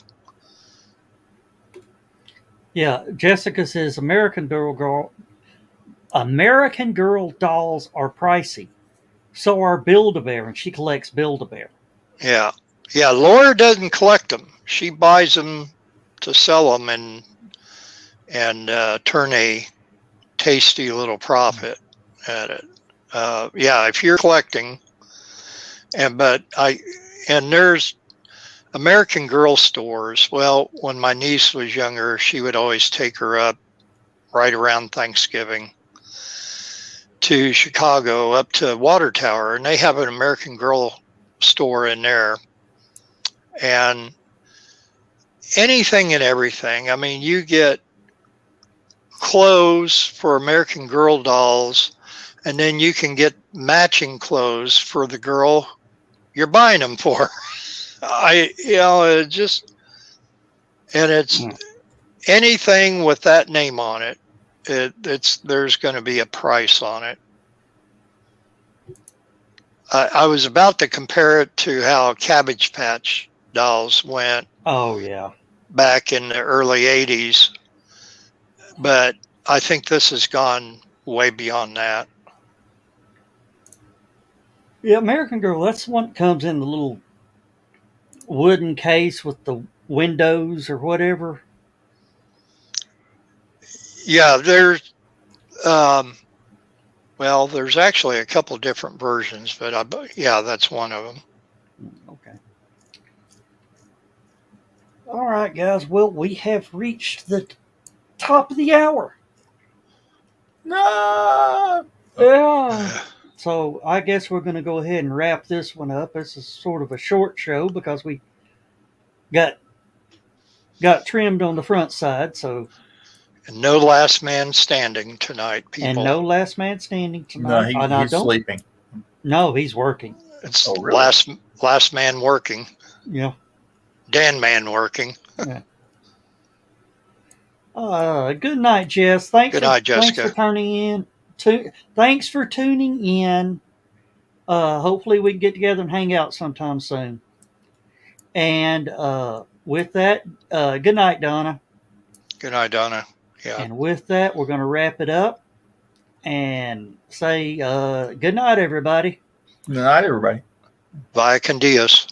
Yeah, Jessica says American Girl dolls are pricey. So are Build-A-Bear, and she collects Build-A-Bear. Yeah. Yeah, Laura doesn't collect them. She buys them to sell them and turn a tasty little profit at it. Yeah, if you're collecting, and there's American Girl stores. Well, when my niece was younger, she would always take her up right around Thanksgiving to Chicago, up to Water Tower, and they have an American Girl store in there. And anything and everything. I mean, you get clothes for American Girl dolls, and then you can get matching clothes for the girl you're buying them for. It's anything with that name on it. There's going to be a price on it. I was about to compare it to how Cabbage Patch dolls went. Oh, yeah. Back in the early 80s. But I think this has gone way beyond that. Yeah, American Girl, that's the one that comes in the little wooden case with the windows or whatever. Yeah, there's actually a couple different versions, but that's one of them. Okay. All right, guys. Well, we have reached the top of the hour. No. Yeah. So I guess we're going to go ahead and wrap this one up. This is sort of a short show because we got trimmed on the front side. So And no last man standing tonight, and people. no last man standing No, tonight. he's sleeping. No, he's working. It's Oh, really? last man working. Yeah. Dan man working. Yeah. Good night, Jess. Thanks Good night, Jessica. Thanks for turning in. Thanks for tuning in. Hopefully we can get together and hang out sometime soon. And with that, good night, Donna. Good night, Donna. Yeah. And with that, we're going to wrap it up and say good night, everybody. Good night, everybody. Via con Dios.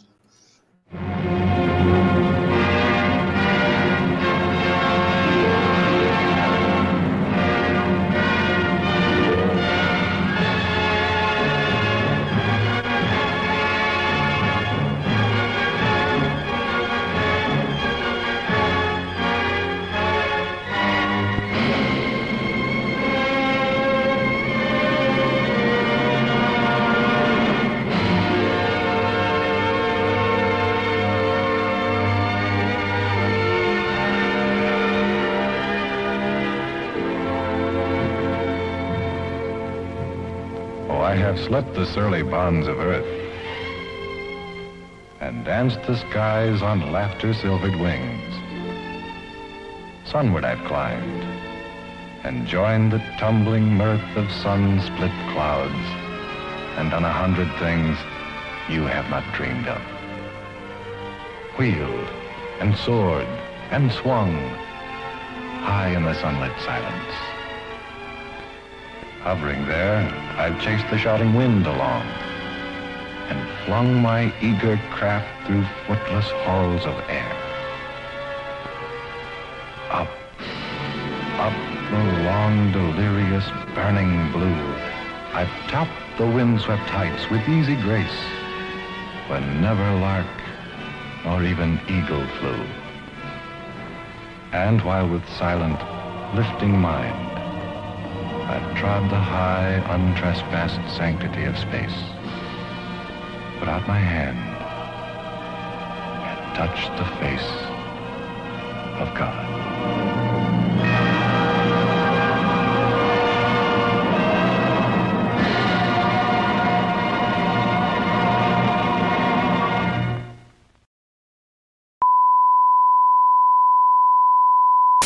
I have slept the surly bonds of earth and danced the skies on laughter-silvered wings. Sunward I've climbed and joined the tumbling mirth of sun-split clouds and done 100 things you have not dreamed of. Wheeled and soared and swung high in the sunlit silence. Hovering there, I've chased the shouting wind along and flung my eager craft through footless halls of air. Up, up the long, delirious, burning blue, I've topped the windswept heights with easy grace, when never lark nor even eagle flew. And while with silent, lifting mind, I've trod the high, untrespassed sanctity of space, put out my hand and touched the face of God.